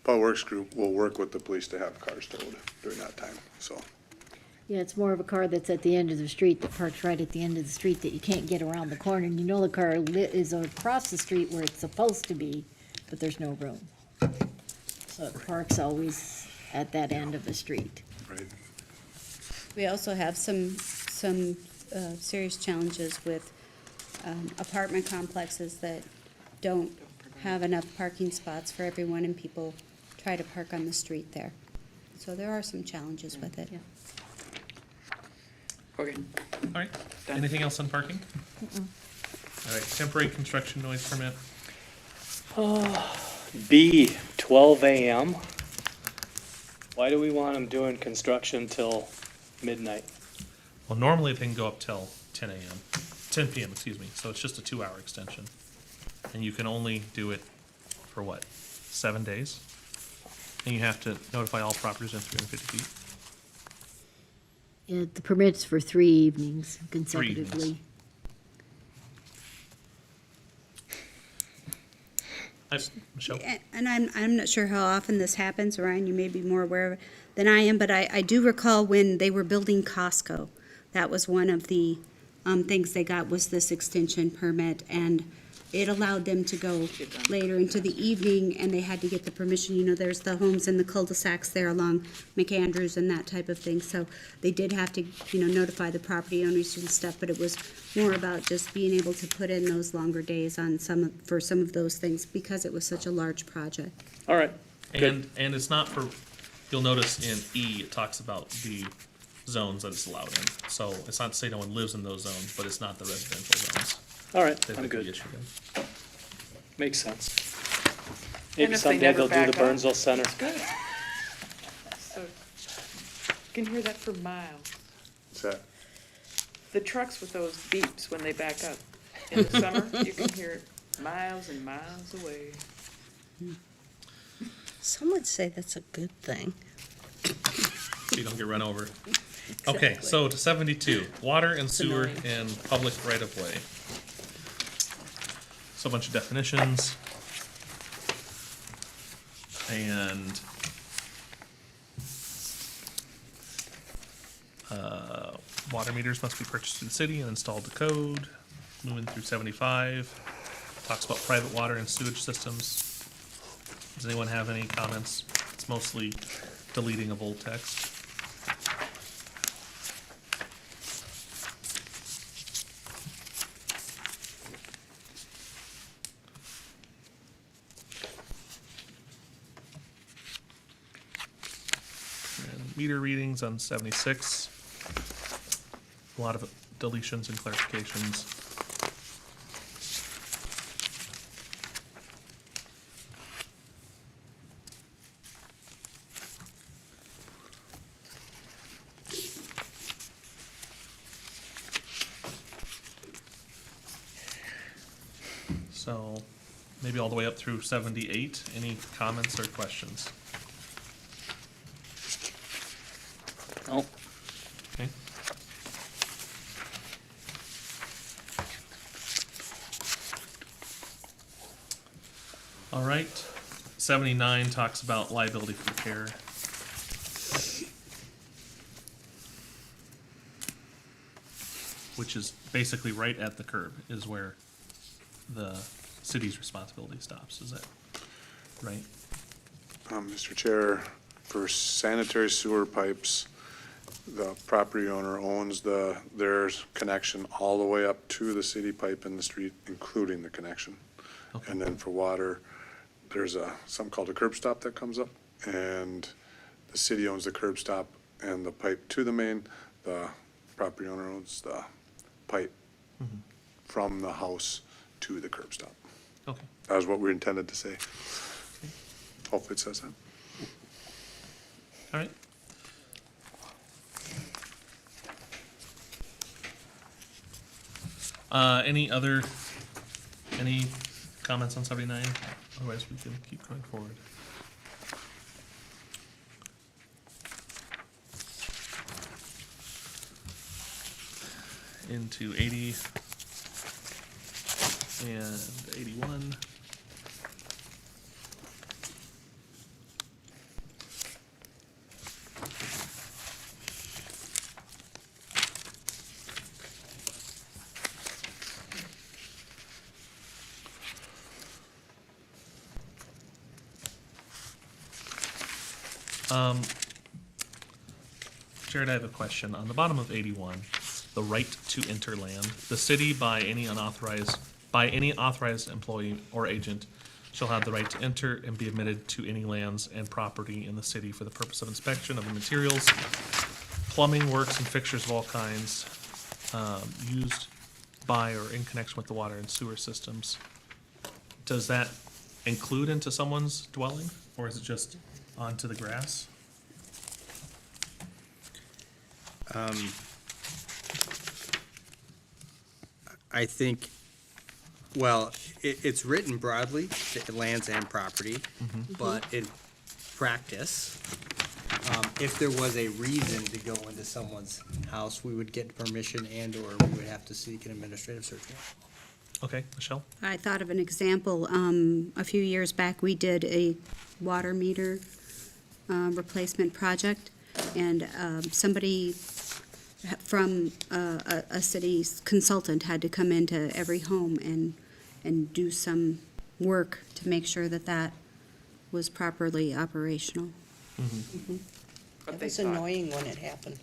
public works group will work with the police to have cars towed during that time, so. Yeah, it's more of a car that's at the end of the street, that parks right at the end of the street, that you can't get around the corner, and you know the car is across the street where it's supposed to be, but there's no room. So it parks always at that end of the street. Right. We also have some serious challenges with apartment complexes that don't have enough parking spots for everyone, and people try to park on the street there. So there are some challenges with it. Yeah. Okay. All right. Anything else on parking? All right, temporary construction noise permit. B, 12 a.m. Why do we want them doing construction till midnight? Well, normally they can go up till 10 p.m., excuse me, so it's just a 2-hour extension. And you can only do it for what, 7 days? And you have to notify all properties in 350 feet. Yeah, the permit's for 3 evenings consecutively. Michelle? And I'm not sure how often this happens, Ryan, you may be more aware of it than I am, but I do recall when they were building Costco, that was one of the things they got, was this extension permit, and it allowed them to go later into the evening, and they had to get the permission. You know, there's the homes in the cul-de-sacs there along McAndrews and that type of thing, so they did have to, notify the property owners and stuff, but it was more about just being able to put in those longer days on for some of those things, because it was such a large project. All right. And it's not for, you'll notice in E, it talks about the zones that it's allowed in. So it's not to say no one lives in those zones, but it's not the residential zones. All right, that I'm they could be good. issued in. Makes sense. And Maybe if they someday never they'll do back the up, Burnsville Center. Good. So, you can hear that for miles. What's that? The trucks with those beeps when they back up. In the summer, you can hear it miles and miles away. Some would say that's a good thing. So you don't get run over. Okay, so to 72, water and sewer annoying. and public right-of-way. So a bunch of definitions. And water meters must be purchased through the city and installed to code. Moving through 75, talks about private water and sewage systems. Does anyone have any comments? It's mostly deleting of old text. And meter readings on 76. A lot of deletions and clarifications. So maybe all the way up through 78. Any comments or questions? No. Okay. All right. 79 talks about liability for repair. Which is basically right at the curb is where the city's responsibility stops. Is that right? Mr. Chair, for sanitary sewer pipes, the property owner owns their connection all the way up to the city pipe in the street, including the connection. Okay. And then for water, there's something called a curb stop that comes up, and the city owns the curb stop and the pipe to the main. The property owner owns the pipe from the house to the curb stop. Okay. That was what we intended to say. Hopefully it says that. All right. Any comments on 79? Otherwise, we can keep going forward. Into 80 and 81. Jared, I have a question. On the bottom of 81, the right to enter land, the city by any authorized employee or agent shall have the right to enter and be admitted to any lands and property in the city for the purpose of inspection of the materials, plumbing works and fixtures of all kinds, used by or in connection with the water and sewer systems. Does that include into someone's dwelling, or is it just onto the grass? I think, well, it's written broadly, to lands and property, but in practice, if there was a reason to go into someone's house, we would get permission and/or we would have to seek an administrative search warrant. Okay, Michelle? I thought of an example. A few years back, we did a water meter replacement project, and somebody from a city's consultant had to come into every home and do some work to make sure that that was properly operational. But It they was thought, annoying when it happened.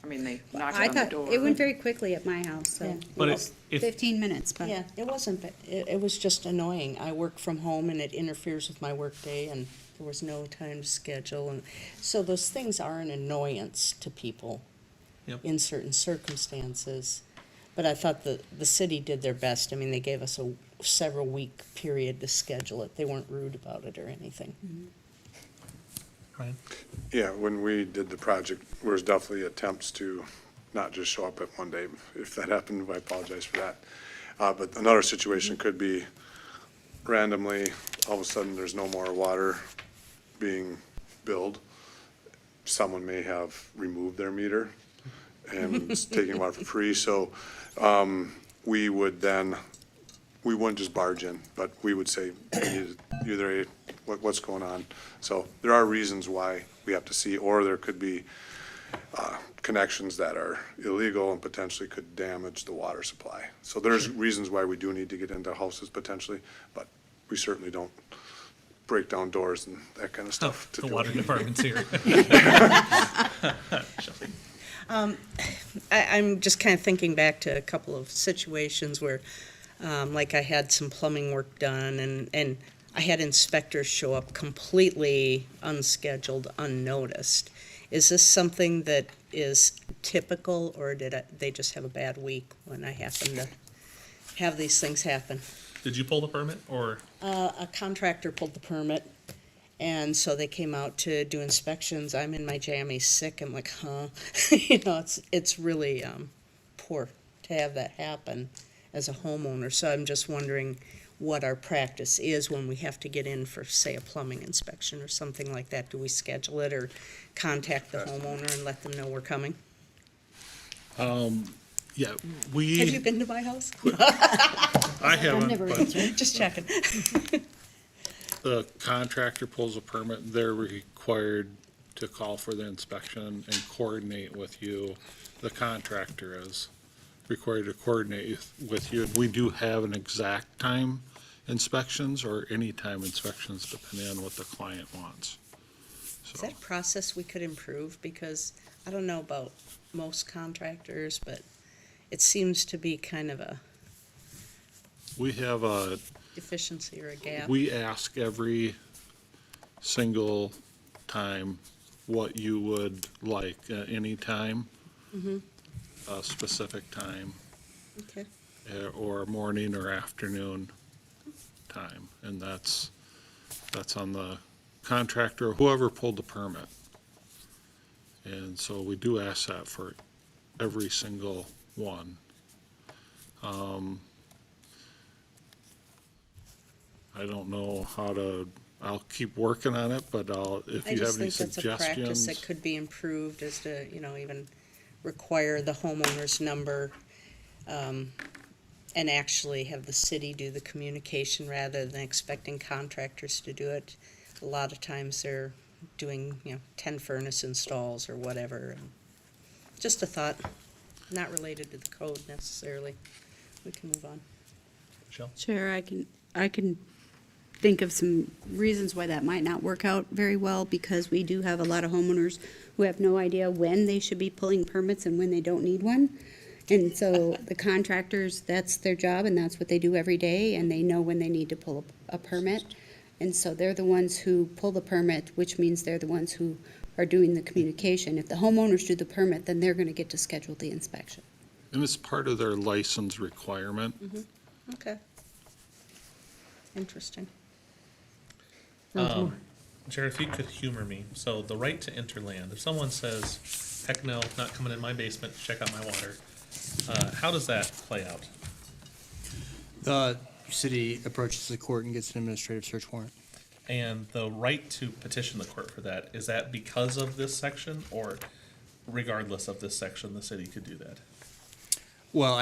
I mean, they knocked I on the thought, door. it went very quickly at my house, so. Yeah. it But was if- 15 minutes, but. Yeah, it wasn't, it was just annoying. I work from home and it interferes with my workday and there was no time to schedule. And so those things are an annoyance to people Yep. in certain circumstances. But I thought the city did their best. I mean, they gave us a several week period to schedule it. They weren't rude about it or anything. Ryan? Yeah, when we did the project, there was definitely attempts to not just show up at one day. If that happened, I apologize for that. But another situation could be randomly, all of a sudden, there's no more water being billed. Someone may have removed their meter, and it's taking water for free, so, we wouldn't just barge in, but we would say, what's going on? So there are reasons why we have to see, or there could be, connections that are illegal and potentially could damage the water supply. So there's reasons why we do need to get into houses potentially, but we certainly don't break down doors and that kind of stuff. to The do water it. department's here. Shelby. I'm just kind of thinking back to a couple of situations where, like I had some plumbing work done and I had inspectors show up completely unscheduled, unnoticed. Is this something that is typical, or they just have a bad week when I happen to have these things happen? Did you pull the permit, or? A contractor pulled the permit, and so they came out to do inspections. I'm in my jammies sick. I'm like, huh? You know, it's really poor to have that happen as a homeowner. So I'm just wondering what our practice is when we have to get in for, say, a plumbing inspection or something like that. Do we schedule it or contact the homeowner and let them know we're coming? Yeah, Have you we, been to my house? I I've haven't, never but answered. Just checking. the contractor pulls a permit, they're required to call for the inspection and coordinate with you. The contractor is required to coordinate with you. We do have an exact time inspections or anytime inspections depending on what the client wants. Is So that a process we could improve? Because I don't know about most contractors, but it seems to be kind of a we have a, deficiency or a gap. we ask every single time what you would like, any time, a specific time, Okay. or morning or afternoon time. And that's on the contractor, or whoever pulled the permit. And so we do ask that for every single one. I don't know how to, I'll keep working on it, but if I you just have any think that's a practice suggestions. that could be improved, is to, even require the homeowner's number, and actually have the city do the communication rather than expecting contractors to do it. A lot of times they're doing, 10 furnace installs or whatever. And just a thought, not related to the code necessarily. We can move on. Michelle? Sure, I can think of some reasons why that might not work out very well, because we do have a lot of homeowners who have no idea when they should be pulling permits and when they don't need one. And so the contractors, that's their job and that's what they do every day, and they know when they need to pull a permit. And so they're the ones who pull the permit, which means they're the ones who are doing the communication. If the homeowners do the permit, then they're gonna get to schedule the inspection. And it's part of their license requirement. Okay. Interesting. Jared, if you could humor me, so the right to enter land, if someone says, heck no, not coming in my basement to check out my water, how does that play out? The city approaches the court and gets an administrative search warrant. And the right to petition the court for that, is that because of this section, or regardless of this section, the city could do that? Well,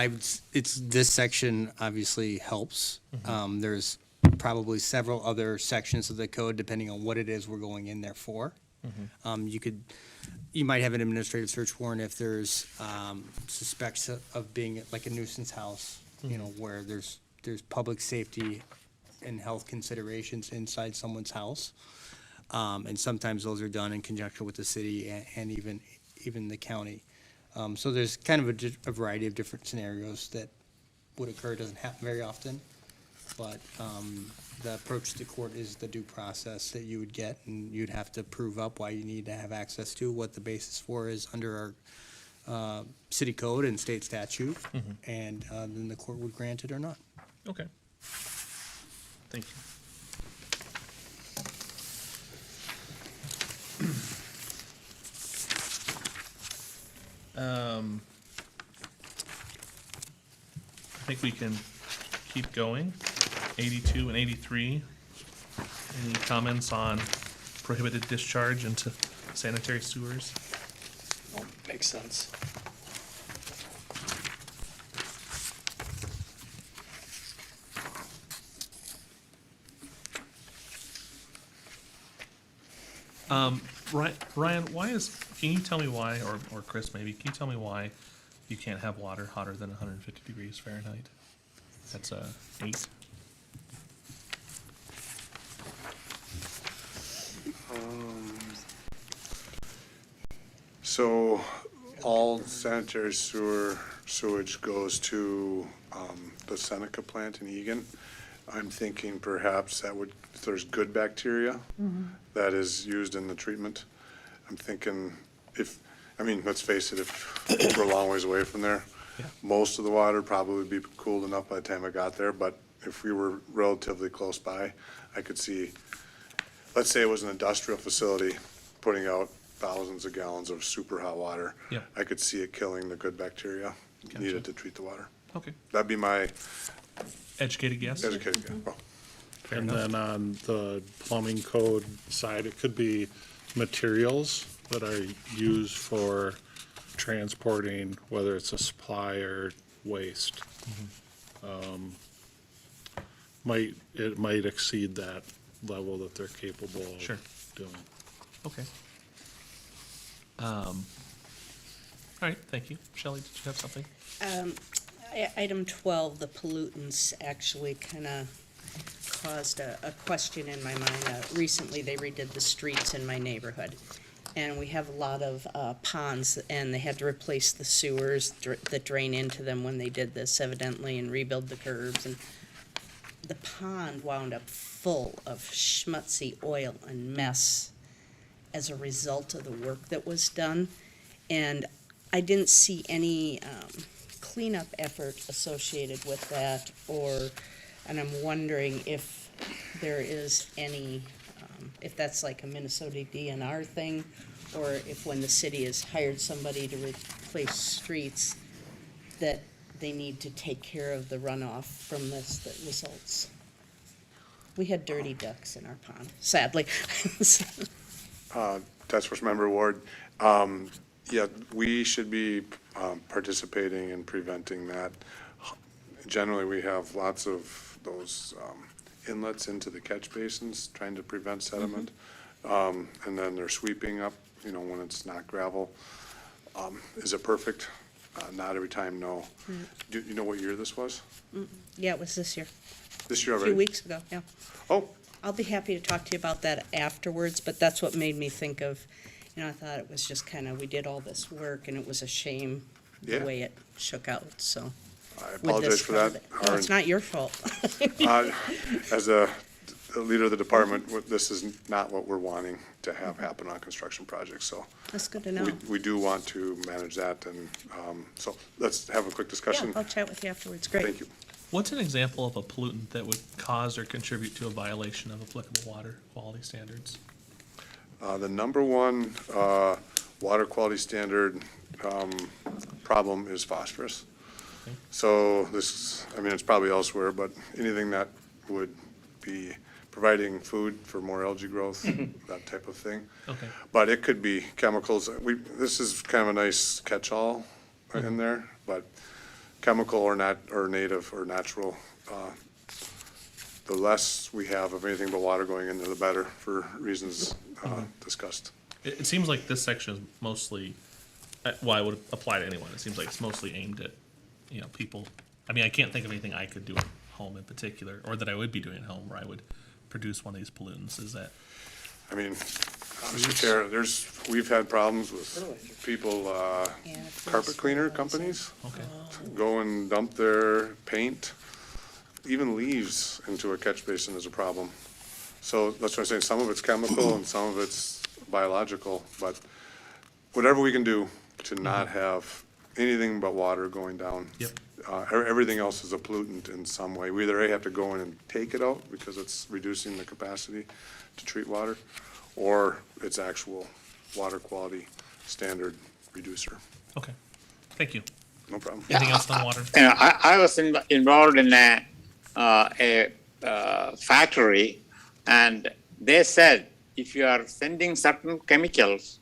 it's, this section obviously helps. There's probably several other sections of the code, depending on what it is we're going in there for. You might have an administrative search warrant if there's, suspects of being like a nuisance house, where there's public safety and health considerations inside someone's house. And sometimes those are done in conjunction with the city and even the county. So there's kind of a variety of different scenarios that would occur. It doesn't happen very often, but the approach to court is the due process that you would get, and you'd have to prove up why you need to have access to, what the basis for is under our city code and state statute, and then the court would grant it or not. Okay. Thank you. I think we can keep going. 82 and 83. Any comments on prohibited discharge into sanitary sewers? Makes sense. Ryan, can you tell me why, or Chris maybe, can you tell me why you can't have water hotter than 150 degrees Fahrenheit? That's 8. So all sanitary sewage goes to the Seneca plant in Egan. I'm thinking perhaps that would, if there's good bacteria that is used in the treatment, I'm thinking let's face it, if we're a long ways away from there, Yeah. most of the water probably would be cooled enough by the time I got there, but if we were relatively close by, I could see, let's say it was an industrial facility putting out thousands of gallons of super hot water. Yeah. I could see it killing the good bacteria Gotcha. needed to treat the water. Okay. That'd be my Educated guess? educated guess. Well, Fair And enough. then on the plumbing code side, it could be materials that are used for transporting, whether it's a supply or waste. It might exceed that level that they're capable of Sure. doing. Okay. All right, thank you. Shelley, did you have something? Item 12, the pollutants, actually kind of caused a question in my mind. Recently, they redid the streets in my neighborhood, and we have a lot of ponds, and they had to replace the sewers that drain into them when they did this, evidently, and rebuild the curbs. And the pond wound up full of schmutzy oil and mess as a result of the work that was done. And I didn't see any cleanup effort associated with that, and I'm wondering if there is any, if that's like a Minnesota DNR thing, or if when the city has hired somebody to replace streets, that they need to take care of the runoff from this that results. We had dirty ducks in our pond, sadly. Task Force Member Ward, yeah, we should be participating in preventing that. Generally, we have lots of those inlets into the catch basins, trying to prevent sediment. And then they're sweeping up, when it's not gravel. Is it perfect? Not every time, no. Do you know what year this was? Yeah, it was this year, This year a already? few weeks ago, yeah. Oh, I'll be happy to talk to you about that afterwards, but that's what made me think of, I thought it was just kind of, we did all this work, and it was a shame the Yeah. way it shook out, so. I with apologize this for part of that. it. No, it's not your fault. As a leader of the department, this is not what we're wanting to have happen on construction projects, so. That's good to know. We do want to manage that, and so let's have a quick Yeah, discussion. I'll chat with you afterwards, great. Thank you. What's an example of a pollutant that would cause or contribute to a violation of applicable water quality standards? The number one water quality standard problem is phosphorus. Okay. So it's probably elsewhere, but anything that would be providing food for more algae growth, that type of thing. Okay. But it could be chemicals. This is kind of a nice catch-all in there, but chemical or native or natural, the less we have of anything but water going in there, the better, for reasons discussed. It seems like this section is mostly, well, I would apply to anyone. It seems like it's mostly aimed at, people. I can't think of anything I could do at home in particular, or that I would be doing at home where I would produce one of these pollutants. Is that? Mr. Chair, we've had problems with people, carpet cleaner companies Okay. go and dump their paint, even leaves into a catch basin is a problem. So that's what I'm saying, some of it's chemical and some of it's biological, but whatever we can do to not have anything but water going down. Yep. Everything else is a pollutant in some way. We either have to go in and take it out because it's reducing the capacity to treat water, or it's actual water quality standard reducer. Okay. Thank you. No problem. Anything else on water? I was involved in a factory, and they said, if you are sending certain chemicals,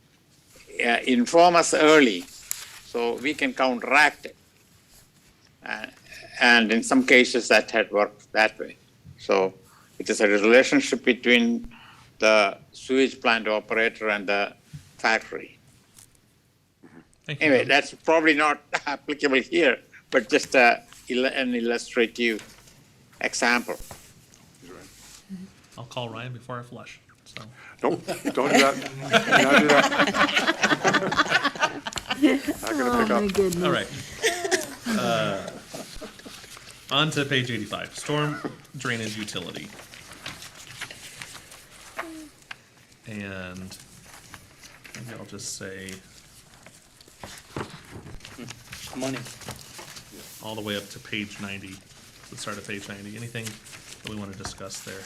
inform us early so we can counteract it. And in some cases that had worked that way. So it is a relationship between the sewage plant operator and the factory. Thank you. Anyway, that's probably not applicable here, but just an illustrative example. I'll call Ryan before I flush, so. Nope, don't do that. Do not do that. Not gonna pick Oh, up. my goodness. All right. On to page 85, storm drainage utility. And maybe I'll just say Money. all the way up to page 90, the start of page 90. Anything that we want to discuss there?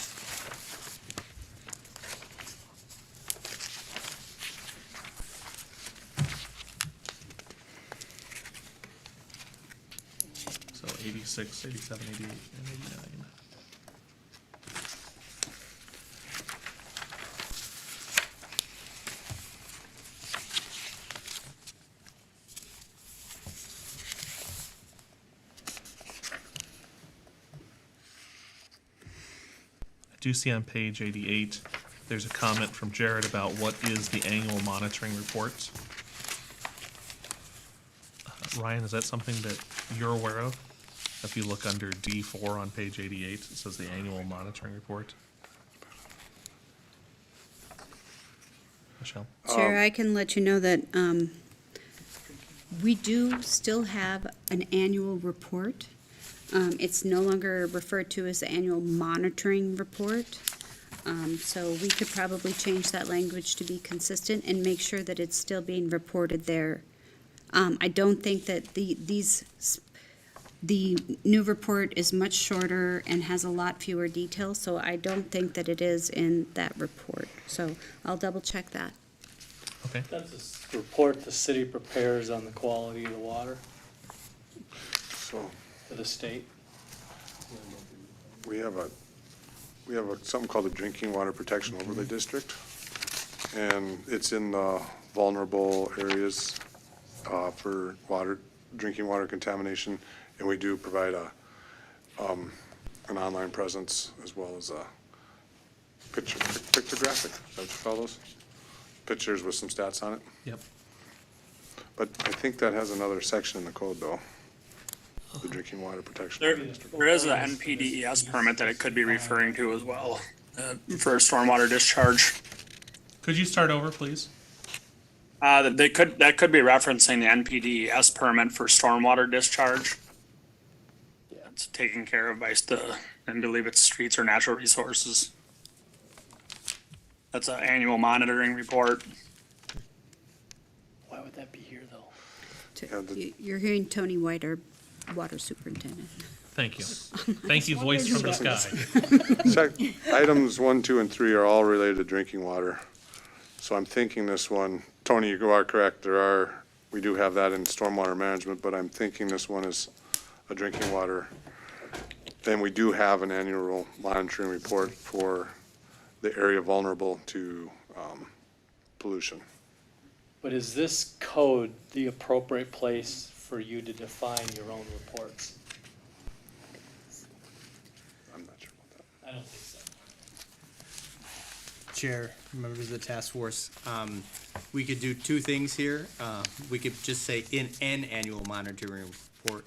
So 86, 87, 88, and 89. I do see on page 88, there's a comment from Jared about what is the annual monitoring report. Ryan, is that something that you're aware of? If you look under D4 on page 88, it says the annual monitoring report. Michelle? Chair, I can let you know that we do still have an annual report. It's no longer referred to as the annual monitoring report. So we could probably change that language to be consistent and make sure that it's still being reported there. I don't think that the new report is much shorter and has a lot fewer details, so I don't think that it is in that report. So I'll double check that. Okay. That's a report the city prepares on the quality of the water So for the state. we have something called the Drinking Water Protection Overlay District. And it's in the vulnerable areas for drinking water contamination. And we do provide an online presence as well as a pictographic, is that what you call those? Pictures with some stats on it. Yep. But I think that has another section in the code though, the Drinking Water Protection. There is an NPDES permit that it could be referring to as well, for a stormwater discharge. Could you start over, please? That could be referencing the NPDES permit for stormwater discharge. Yeah, it's taken care of by I believe it's streets or natural resources. That's an annual monitoring report. Why would that be here though? You're hearing Tony White, our water superintendent. Thank you. Thank you, voice from the sky. Items 1, 2, and 3 are all related to drinking water. So I'm thinking this one, Tony, you are correct, we do have that in stormwater management, but I'm thinking this one is a drinking water. And we do have an annual monitoring report for the area vulnerable to pollution. But is this code the appropriate place for you to define your own reports? I'm not sure about that. I don't think so. Chair, members of the task force, we could do two things here. We could just say in an annual monitoring report,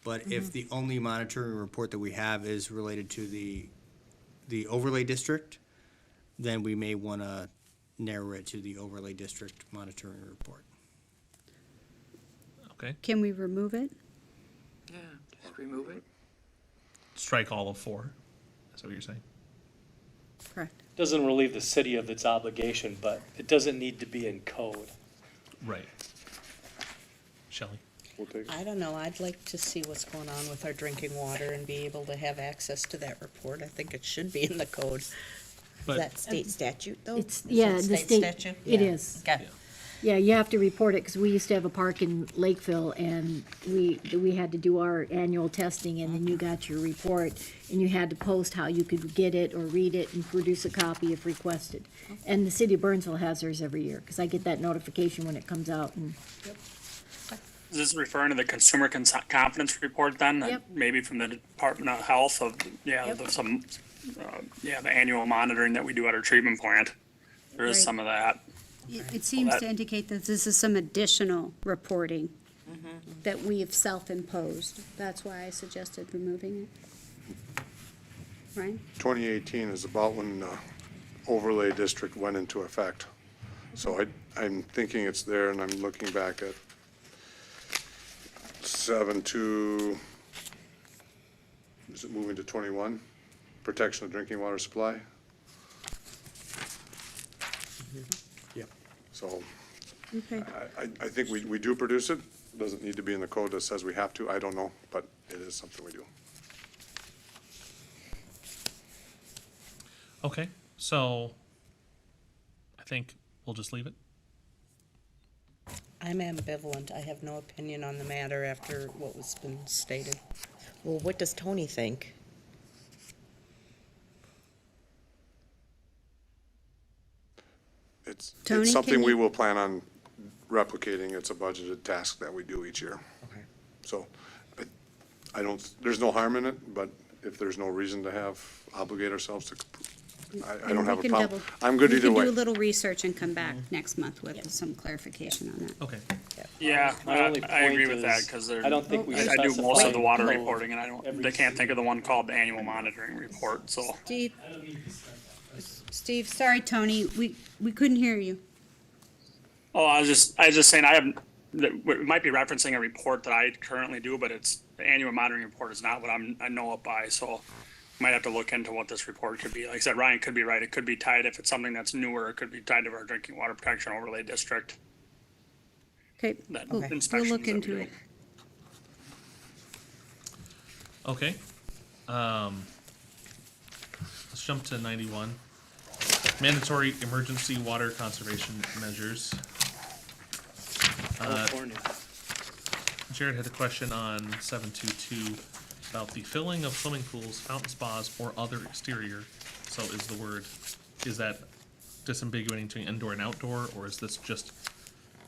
but if the only monitoring report that we have is related to the overlay district, then we may want to narrow it to the overlay district monitoring report. Okay. Can we remove it? Yeah, just remove it. Strike all of 4. Is that what you're saying? Correct. Doesn't relieve the city of its obligation, but it doesn't need to be in code. Right. Shelley? We'll take it. I don't know, I'd like to see what's going on with our drinking water and be able to have access to that report. I think it should be in the code. But Is that state statute though? It's, Is it yeah, the state, statute? it Yeah. is. Okay. Yeah, you have to report it, because we used to have a park in Lakeville, and we had to do our annual testing, and then you got your report, and you had to post how you could get it or read it and produce a copy if requested. And the city of Burnsville has theirs every year, because I get that notification when it comes out, and Is this referring to the consumer confidence report then? Yep. Maybe from the Department of Health of, Yep. there's some yeah, the annual monitoring that we do at our treatment plant. There is Right. some of that. It seems to indicate that this is some additional reporting that we have self-imposed. That's why I suggested removing it. Right? 2018 is about when the overlay district went into effect. So I'm thinking it's there, and I'm looking back at 7 to, is it moving to 21? Protection of drinking water supply. Yep. So Okay. I think we do produce it. Doesn't need to be in the code that says we have to. I don't know, but it is something we do. Okay, so I think we'll just leave it. I'm ambivalent. I have no opinion on the matter after what was been stated. Well, what does Tony think? Tony, It's something can we you- will plan on replicating. It's a budgeted task that we do each year. Okay. So I don't, there's no harm in it, but if there's no reason to obligate ourselves to, I don't have a problem. I'm good either We way. can do a little research and come back next month with some clarification on that. Okay. Yeah, My only I agree point with that, is, because I don't think we I do most of the specified water code reporting, and I don't, every they can't think of the one called the annual monitoring report, so. Steve, sorry, Tony, we couldn't hear you. Oh, I was just saying, I have, it might be referencing a report that I currently do, but the annual monitoring report is not what I know it by, so might have to look into what this report could be. Like I said, Ryan could be right, it could be tied, if it's something that's newer, it could be tied to our drinking water protection overlay district. Okay, That we'll inspections look that we into do. it. Okay. Let's jump to 91. Mandatory emergency water conservation measures. California. Jared had a question on 722 about the filling of swimming pools, fountain spas, or other exterior. So is that disambiguating between indoor and outdoor, or is this just,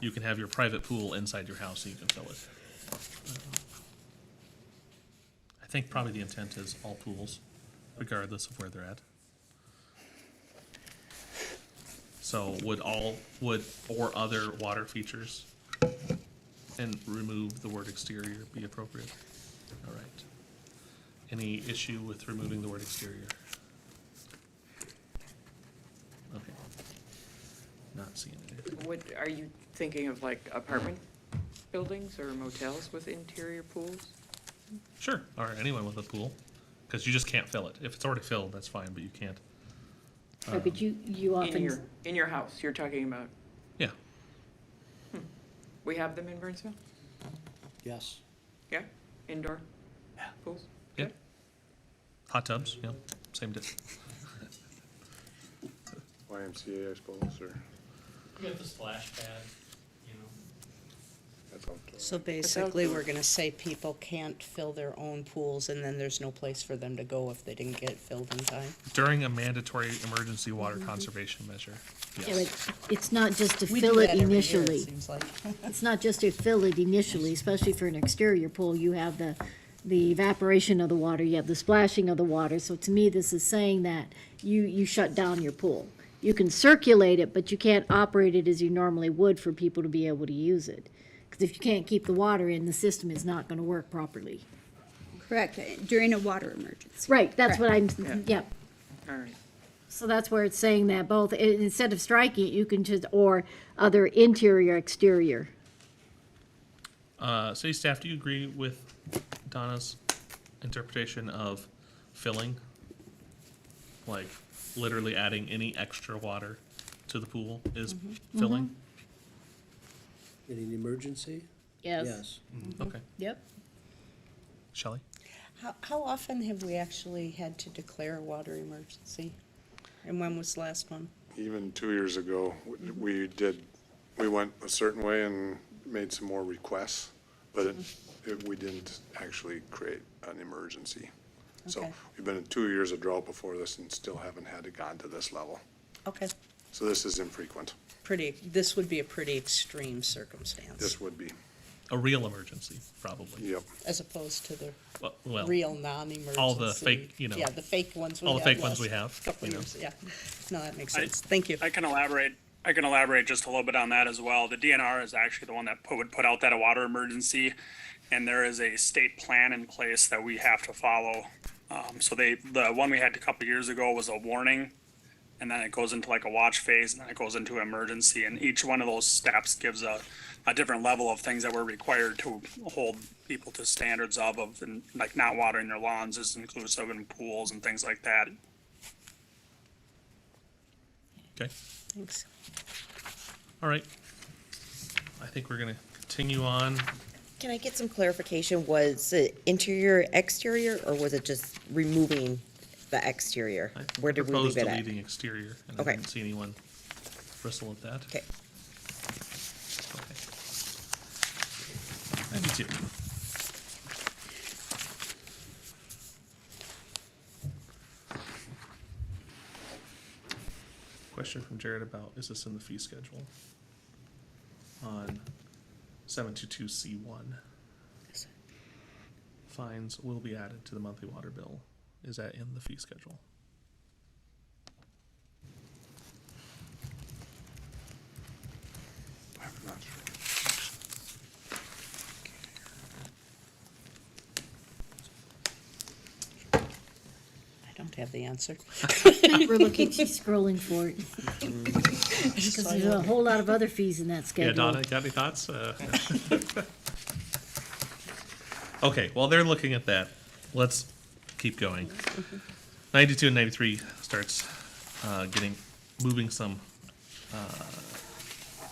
you can have your private pool inside your house and you can fill it? I think probably the intent is all pools, regardless of where they're at. So would or other water features and remove the word exterior be appropriate? All right. Any issue with removing the word exterior? Okay. Not seeing anything. What, are you thinking of like apartment buildings or motels with interior pools? Sure, or anyone with a pool, because you just can't fill it. If it's already filled, that's fine, but you can't. Right, but you often, In your house, you're talking about, Yeah, we have them in Burnsville? Yes. Yeah, indoor pools? yeah. Hot tubs, yeah, same difference. YMCA, I suppose, or You got the splash pad, you know. that's outdoor. So basically, we're gonna say people can't fill their own pools, and then there's no place for them to go if they didn't get it filled in time. During a mandatory emergency water conservation measure, yeah, yes. but it's not just to We fill do it that every year, initially. seems like. It's not just to fill it initially, especially for an exterior pool. You have the evaporation of the water, you have the splashing of the water. So to me, this is saying that you shut down your pool. You can circulate it, but you can't operate it as you normally would for people to be able to use it. Because if you can't keep the water in, the system is not gonna work properly. Correct, during a water emergency. Right, that's what I'm, Yeah. yep. All right. So that's where it's saying that both, instead of striking it, you can just, or other interior, exterior. City staff, do you agree with Donna's interpretation of filling? Like literally adding any extra water to the pool is filling? In an emergency? Yes. Okay. Yep. Shelley? How often have we actually had to declare a water emergency? And when was the last one? Even 2 years ago, we went a certain way and made some more requests, but we didn't actually create an emergency. So Okay. we've been in 2 years of drought before this and still haven't had it gone to this level. Okay, So this is infrequent. this would be a pretty extreme circumstance. This would be. A real emergency, probably. Yep. As opposed to the Well, real non-emergency. all the fake, you know, Yeah, the fake ones we all have. the fake ones last we have, Couple you know. years, yeah. No, that makes sense. Thank you. I can elaborate just a little bit on that as well. The DNR is actually the one that would put out that a water emergency, and there is a state plan in place that we have to follow. So the one we had a couple years ago was a warning, and then it goes into like a watch phase, and then it goes into emergency, and each one of those steps gives a different level of things that we're required to hold people to standards of, and like not watering their lawns is inclusive, in pools and things like that. Okay, Thanks. all right. I think we're gonna continue on. Can I get some clarification? Was it interior, exterior, or was it just removing the exterior? I Where did we leave proposed it at? deleting exterior, and I Okay. didn't see anyone bristle at that. Okay. Okay. 92. Question from Jared about, is this in the fee schedule? On 722C1. Fines will be added to the monthly water bill. Is that in the fee schedule? I'm not sure. I don't have the answer. We're looking, she's scrolling for it. Because there's a whole lot of other fees in that Yeah, schedule. Donna, got any thoughts? Okay, while they're looking at that, let's keep going. 92 and 93 starts moving some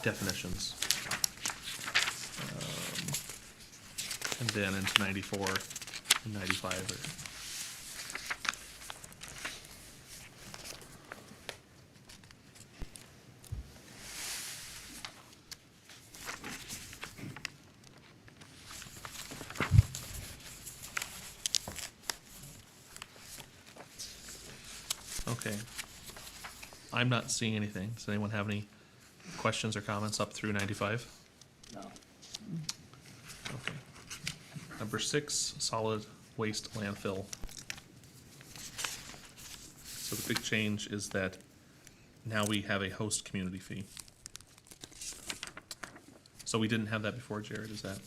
definitions. And then into 94 and 95 are okay. I'm not seeing anything. Does anyone have any questions or comments up through 95? No. Okay. Number 6, solid waste landfill. So the big change is that now we have a host community fee. So we didn't have that before, Jared, is that?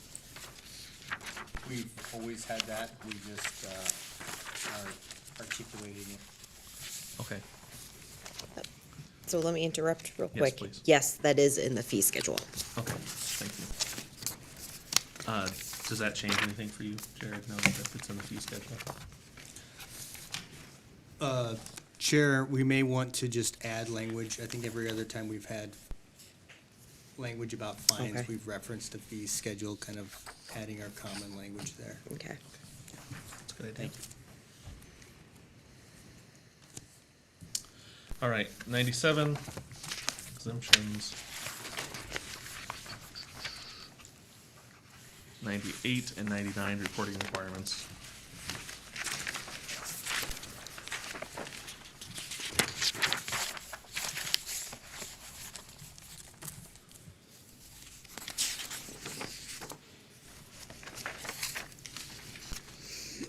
We've always had that, we just, are articulating it. Okay, So let me interrupt real Yes, quick. please. Yes, that is in the fee schedule. okay, thank you. Does that change anything for you, Jared, knowing that it's in the fee schedule? Chair, we may want to just add language. I think every other time we've had language about fines, Okay. we've referenced a fee schedule, kind of adding our common language there. Okay. That's a good idea. Thank you. All right, 97, exemptions. 98 and 99, reporting requirements.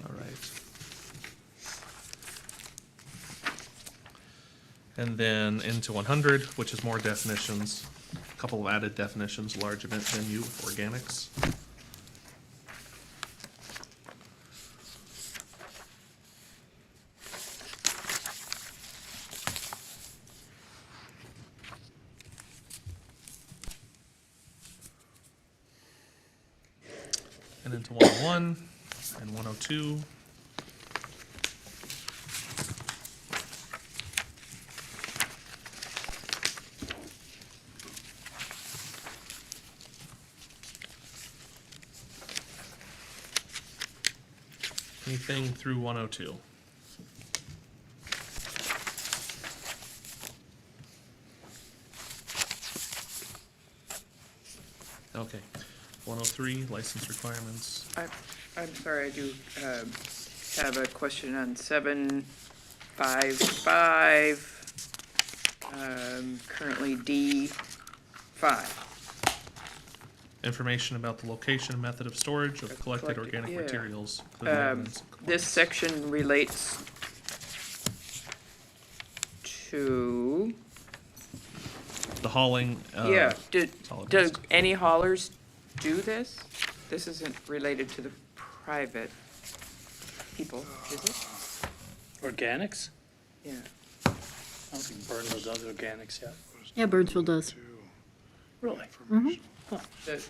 All right. And then into 100, which is more definitions, a couple of added definitions, large event venue, organics. And into 101 and 102. Anything through 102? Okay, 103, license requirements. I'm sorry, I do have a question on 755, currently D5. information about the location and method of storage of collected organic yeah. materials. including evidence of This compliance. section relates to, The hauling. yeah, solid do waste. any haulers do this? This isn't related to the private people, is it? Organics? Yeah. I don't think Burnsville does organics yet. Yeah, Burnsville does. Really? The-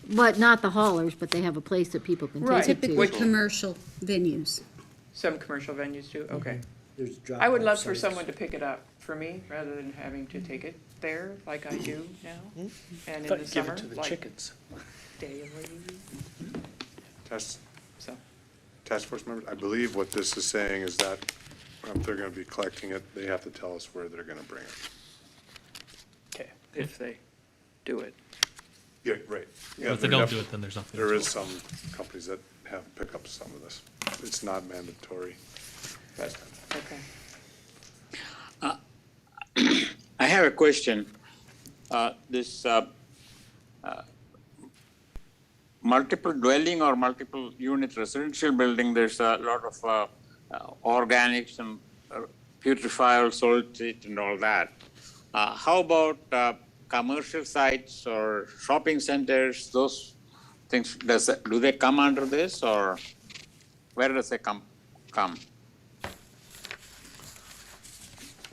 But not the haulers, but they have a place that people can Right. take it Typically, to. commercial venues. Some commercial venues do, okay. There's I would drop-off love for sites. someone to pick it up for me, rather than having to take it there like I do now. And in Thought the you'd give summer, it to the like chickens. daily, Task, so. task force members, I believe what this is saying is that if they're gonna be collecting it, they have to tell us where they're gonna bring it. Okay. If they do it. Yeah, right. Yeah, But if they there don't def- do it, then there's nothing. There to is it. some companies that have pick up some of this. It's not mandatory. Okay. I have a question. Multiple dwelling or multiple unit residential building, there's a lot of organics and putrefied solid treat and all that. How about commercial sites or shopping centers, those things, do they come under this, or where does they come?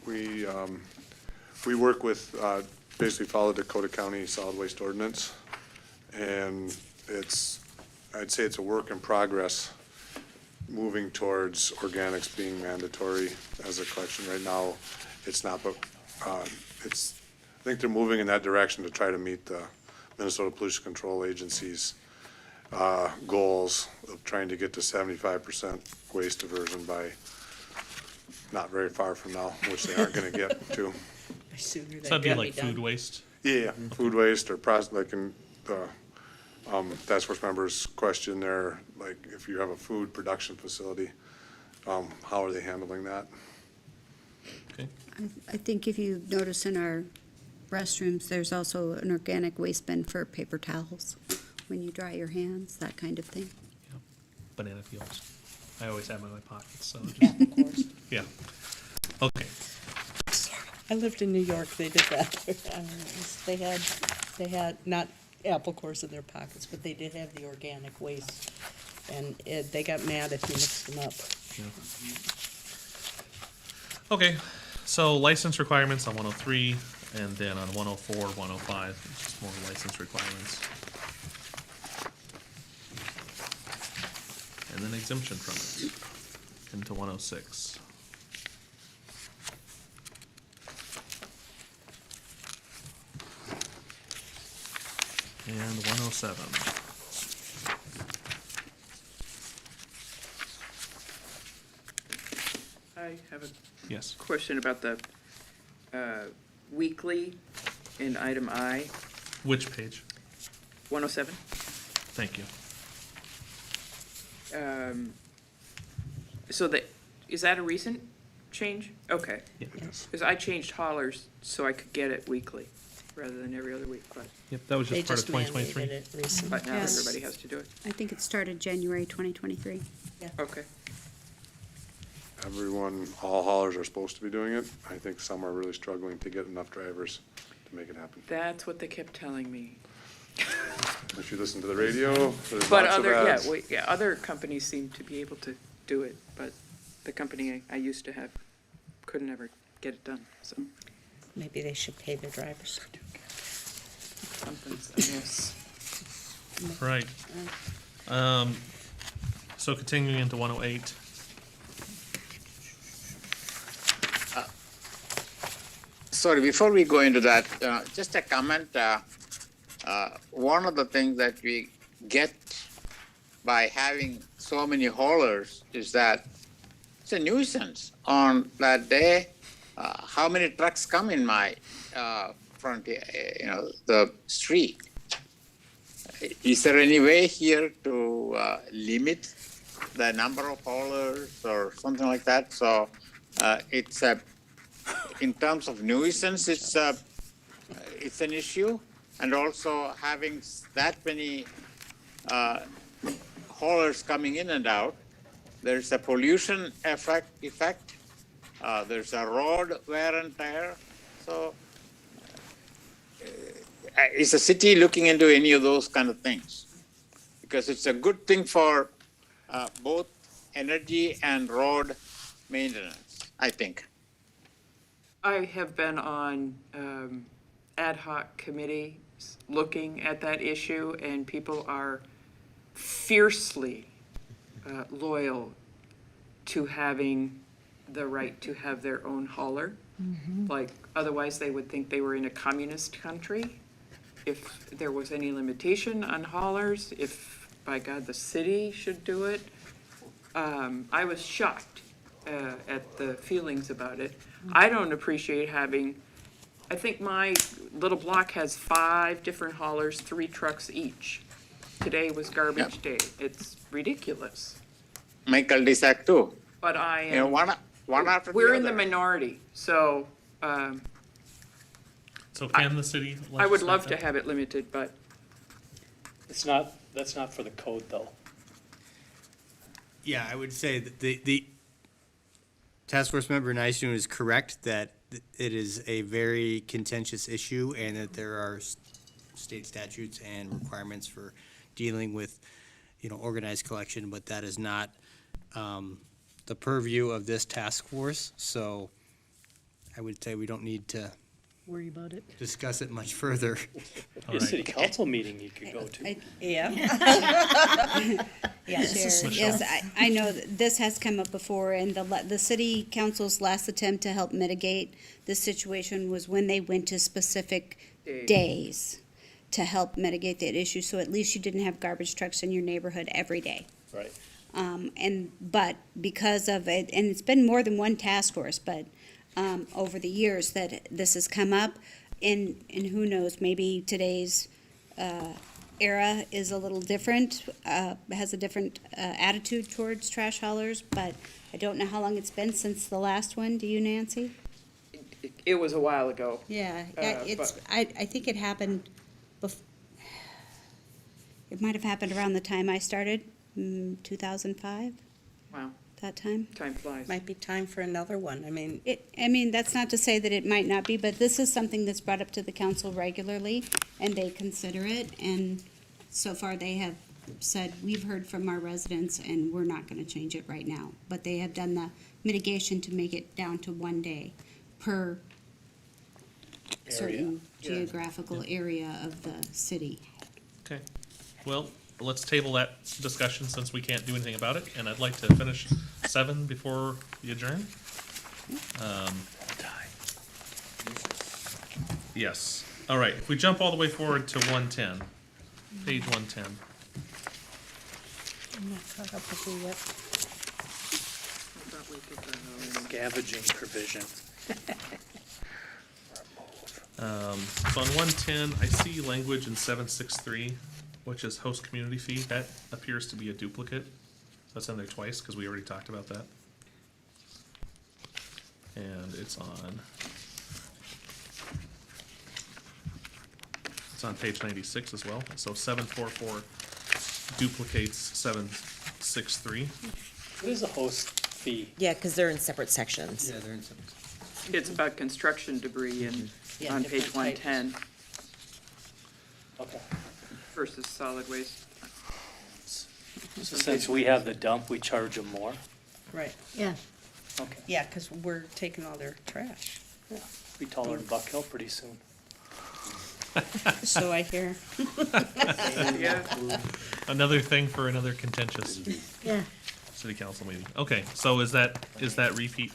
We work with, basically follow Dakota County Solid Waste Ordinance. And I'd say it's a work in progress, moving towards organics being mandatory as a collection. Right now, it's not, but, I think they're moving in that direction to try to meet the Minnesota Pollution Control Agency's, goals of trying to get to 75% waste diversion by not very far from now, which they aren't gonna get to. Sooner So than that'd be can like done. food waste. Yeah, food waste or like in the, task force members' question there, like if you have a food production facility, how are they handling that? Okay. I think if you notice in our restrooms, there's also an organic waste bin for paper towels, when you dry your hands, that kind of thing. Banana peels. I always have them in my pockets, so just, yeah. Okay. I lived in New York, they did that. They had, not apple cores in their pockets, but they did have the organic waste. And they got mad if you mixed them up. Okay, so license requirements on 103, and then on 104, 105, it's just more license requirements. And then exemption from it, into 106. And 107. I have a Yes. question about the weekly in item I, Which page? 107. Thank you. So is that a recent change? Okay. Yes. Because I changed haulers so I could get it weekly rather than every other week, but, Yep, that was They just part of just 2023. mandated it recently. but now Yes. everybody has to do it. I think it started January 2023. Okay. Everyone, all haulers are supposed to be doing it. I think some are really struggling to get enough drivers to make it happen. That's what they kept telling me. If you listen to the radio, there's But lots of other, ads. other companies seem to be able to do it, but the company I used to have couldn't ever get it done, so Maybe they should pay their drivers. something's amiss. Right. So continuing into 108. Sorry, before we go into that, just a comment. One of the things that we get by having so many haulers is that it's a nuisance. On that day, how many trucks come in my front, the street? Is there any way here to limit the number of haulers or something like that? So in terms of nuisance, it's an issue. and also having that many haulers coming in and out, there's a pollution effect. There's a road wear and tear. So, is the city looking into any of those kind of things? Because it's a good thing for both energy and road maintenance, I think. I have been on ad hoc committees looking at that issue, and people are fiercely loyal to having the right to have their own hauler. Like, otherwise they would think they were in a communist country. If there was any limitation on haulers, if, by God, the city should do it. I was shocked at the feelings about it. I don't appreciate having, I think my little block has 5 different haulers, 3 trucks each. Today was garbage day. It's ridiculous. My cul-de-sac too. But I You know, am, one after the other. we're in the minority, so So can the city? I would legislate love to that? have it limited, but It's not, that's not for the code though. Yeah, I would say that the task force member Nystuen is correct that it is a very contentious issue and that there are state statutes and requirements for dealing with, organized collection, but that is not the purview of this task force. So I would say we don't need to Worry about it. discuss it much further. All A right. city council meeting you could go to. Yeah. Yes, yes, I know that this has come up before, and the city council's last attempt to help mitigate this situation was when they went to specific days to help mitigate that issue, so at least you didn't have garbage trucks in your neighborhood every day. Right. But because of it, and it's been more than one task force, but over the years that this has come up, and who knows, maybe today's era is a little different, has a different attitude towards trash haulers, but I don't know how long it's been since the last one. Do you, Nancy? it was a while ago. Yeah, but- I think it happened it might have happened around the time I started, 2005, Wow, that time. time flies. Might be time for another one. I mean, That's not to say that it might not be, but this is something that's brought up to the council regularly, and they consider it, and so far they have said, we've heard from our residents, and we're not gonna change it right now. But they have done the mitigation to make it down to 1 day per certain geographical area of the city. Okay, well, let's table that discussion since we can't do anything about it, and I'd like to finish 7 before we adjourn. Yes, all right, if we jump all the way forward to 110, page 110. I'm not caught up with you yet. Scavenging provision. So on 110, I see language in 763, which is host community fee. That appears to be a duplicate. That's in there twice, because we already talked about that. And it's on page 96 as well. So 744 duplicates 763. What is a host fee? Yeah, because they're in separate sections. Yeah, they're in some. It's about construction debris and Yeah, on page different types. 110 Okay. versus solid waste. So since we have the dump, we charge them more? Right. Yeah, Okay. Yeah, because we're taking all their trash. Be taller than Buck Hill pretty soon. So I hear. Yeah, Another thing for another contentious yeah. city council meeting. Okay, so is that repeat?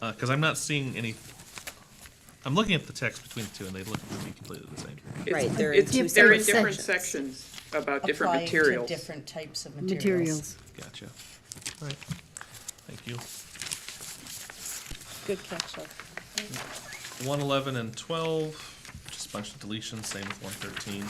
Because I'm not seeing any. I'm looking at the text between the two, and they look to be completely the same. Right, they're in two they're in separate different sections. sections about different Applying to materials. different types of Materials. Gotcha. All right. Thank you. Good catch, though. 111 and 12, just a bunch of deletions, same with 113.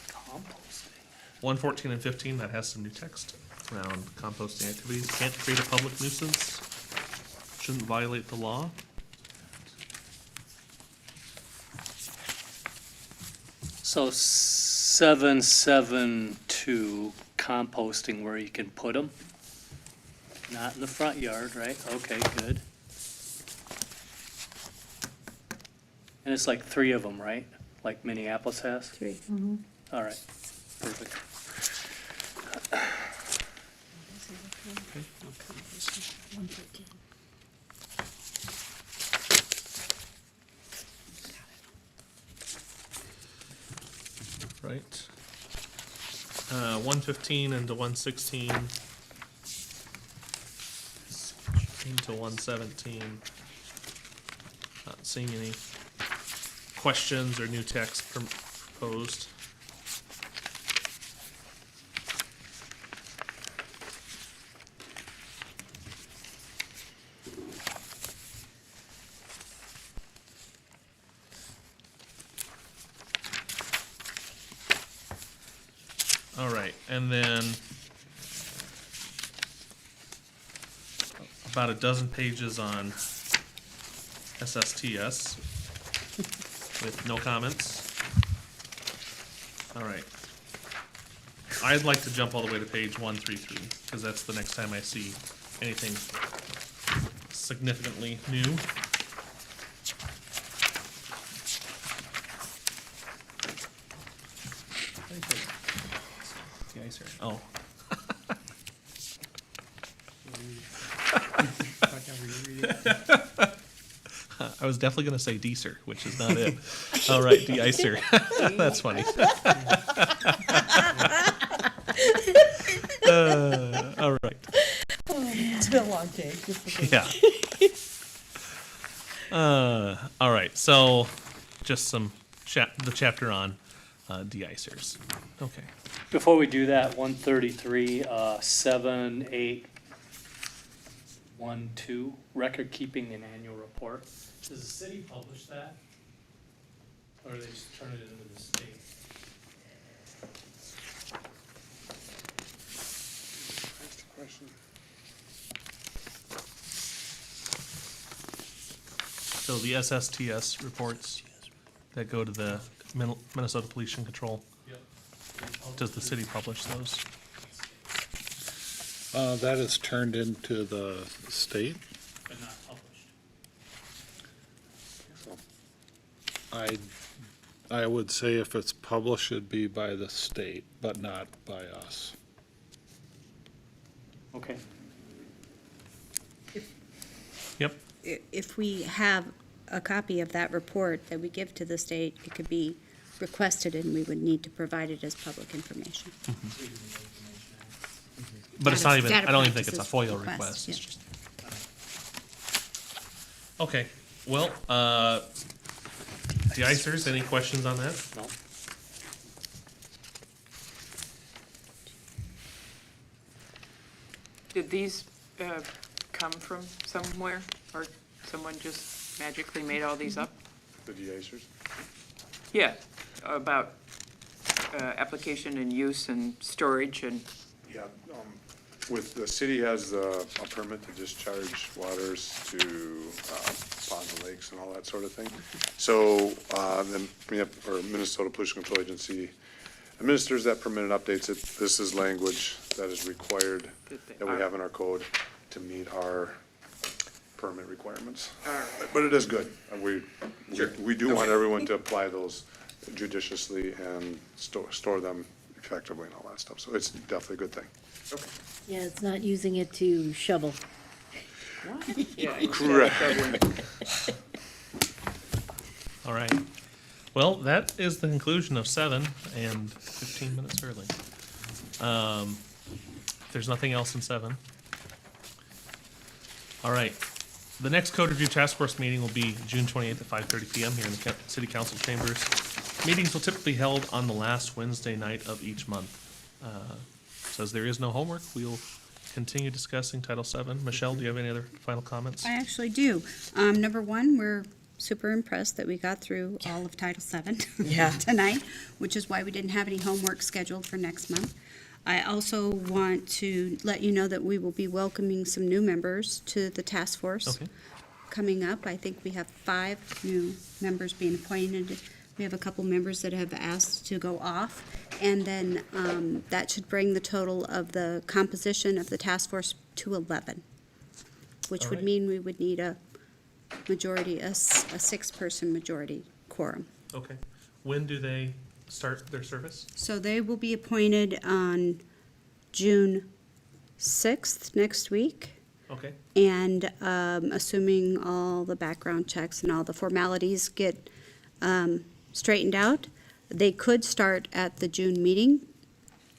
Composting. 114 and 15, that has some new text. around composting activities. Can't create a public nuisance. Shouldn't violate the law. So 772 composting where you can put them. Not in the front yard, right? Okay, good. And it's like 3 of them, right? Like Minneapolis has? 3. All right, perfect. Right. 115 into 116. Into 117. Not seeing any questions or new text proposed. All right, and then about a dozen pages on SSTS with no comments. All right. I'd like to jump all the way to page 133, because that's the next time I see anything significantly new. The ice here. Oh. I was definitely going to say de-icer, which is not it. All right, de-icer. That's funny. All right. It's been a long day. Yeah. All right, so just some the chapter on de-icers. Okay. Before we do that, 133, 7812, record keeping an annual report. Does the city publish that? Or do they just turn it into the state? That's the question. So the SSTS reports that go to the Minnesota Pollution Control, does the city publish those? That is turned into the state. But not published. I would say if it's published, it'd be by the state, but not by us. Okay. Yep. If we have a copy of that report that we give to the state, it could be requested and we would need to provide it as public information. But it's not even, Data I don't even think it's a practices FOIA request, request. It's yeah. just. Okay, well, de-icers, any questions on that? No? Did these come from somewhere, or someone just magically made all these up? The de-icers? Yeah, about application and use and storage and, Yeah, with, the city has a permit to discharge waters to ponds and lakes and all that sort of thing. So, the Minnesota Pollution Control Agency administers that permit and updates it. This is language that is required, that we have in our code to meet our permit requirements. But it is good. We do want everyone to apply those judiciously and store them effectively and all that stuff. So it's definitely a good thing. Yeah, it's not using it to shovel. yeah. Correct. All right. Well, that is the conclusion of 7 and 15 minutes early. If there's nothing else in 7. All right. The next code review task force meeting will be June 28th at 5:30 PM here in the city council chambers. Meetings will typically be held on the last Wednesday night of each month. Says there is no homework. We'll continue discussing Title VII. Michelle, do you have any other final comments? I actually do. Number one, we're super impressed that we got through all of Title VII Yeah. tonight, which is why we didn't have any homework scheduled for next month. I also want to let you know that we will be welcoming some new members to the task force. Okay. Coming up, I think we have 5 new members being appointed. We have a couple members that have asked to go off, and then that should bring the total of the composition of the task force to 11, which All would right. mean we would need a majority, a 6-person majority quorum. Okay. When do they start their service? So they will be appointed on June 6th, next week. Okay. And assuming all the background checks and all the formalities get straightened out, they could start at the June meeting.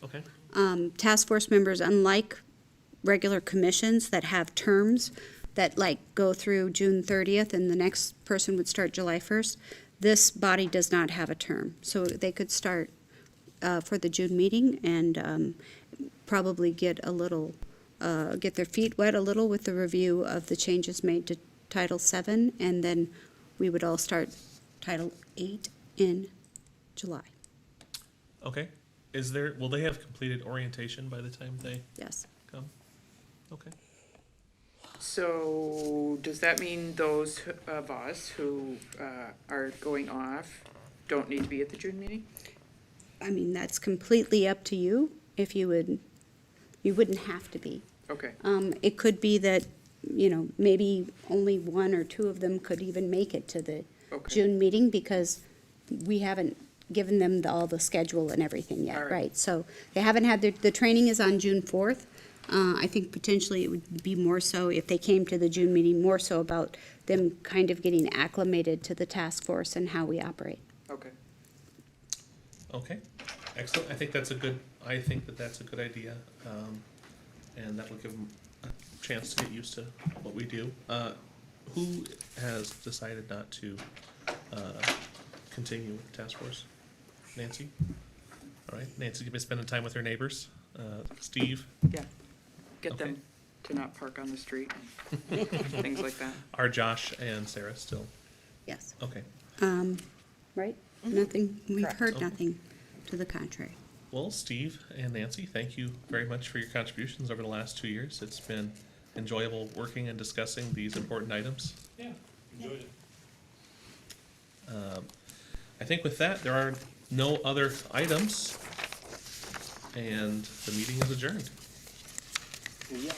Okay. Task force members, unlike regular commissions that have terms that like go through June 30th and the next person would start July 1st, this body does not have a term. So they could start for the June meeting and probably get a little, get their feet wet a little with the review of the changes made to Title VII, and then we would all start Title VIII in July. Okay. Will they have completed orientation by the time they Yes. come? Okay. So does that mean those of us who are going off don't need to be at the June meeting? I mean, that's completely up to you. If you wouldn't have to be. Okay, It could be that, maybe only 1 or 2 of them could even make it to the Okay. June meeting because we haven't given them all the schedule and everything All yet, right. right? So they haven't had the training is on June 4th. I think potentially it would be more so if they came to the June meeting, more so about them kind of getting acclimated to the task force and how we operate. okay. Okay. Excellent. I think that's a good idea. And that will give them a chance to get used to what we do. Who has decided not to continue with the task force? Nancy? All right. Nancy's gonna be spending time with her neighbors. Steve? Yeah. Get Okay. them to not park on the street and things like that. Are Josh and Sarah still? Yes. Okay. Right? Nothing, we've Correct. heard Okay. nothing to the contrary. Well, Steve and Nancy, thank you very much for your contributions over the last 2 years. It's been enjoyable working and discussing these important items. Yeah, enjoyed it. I think with that, there are no other items, and the meeting is adjourned. Yeah.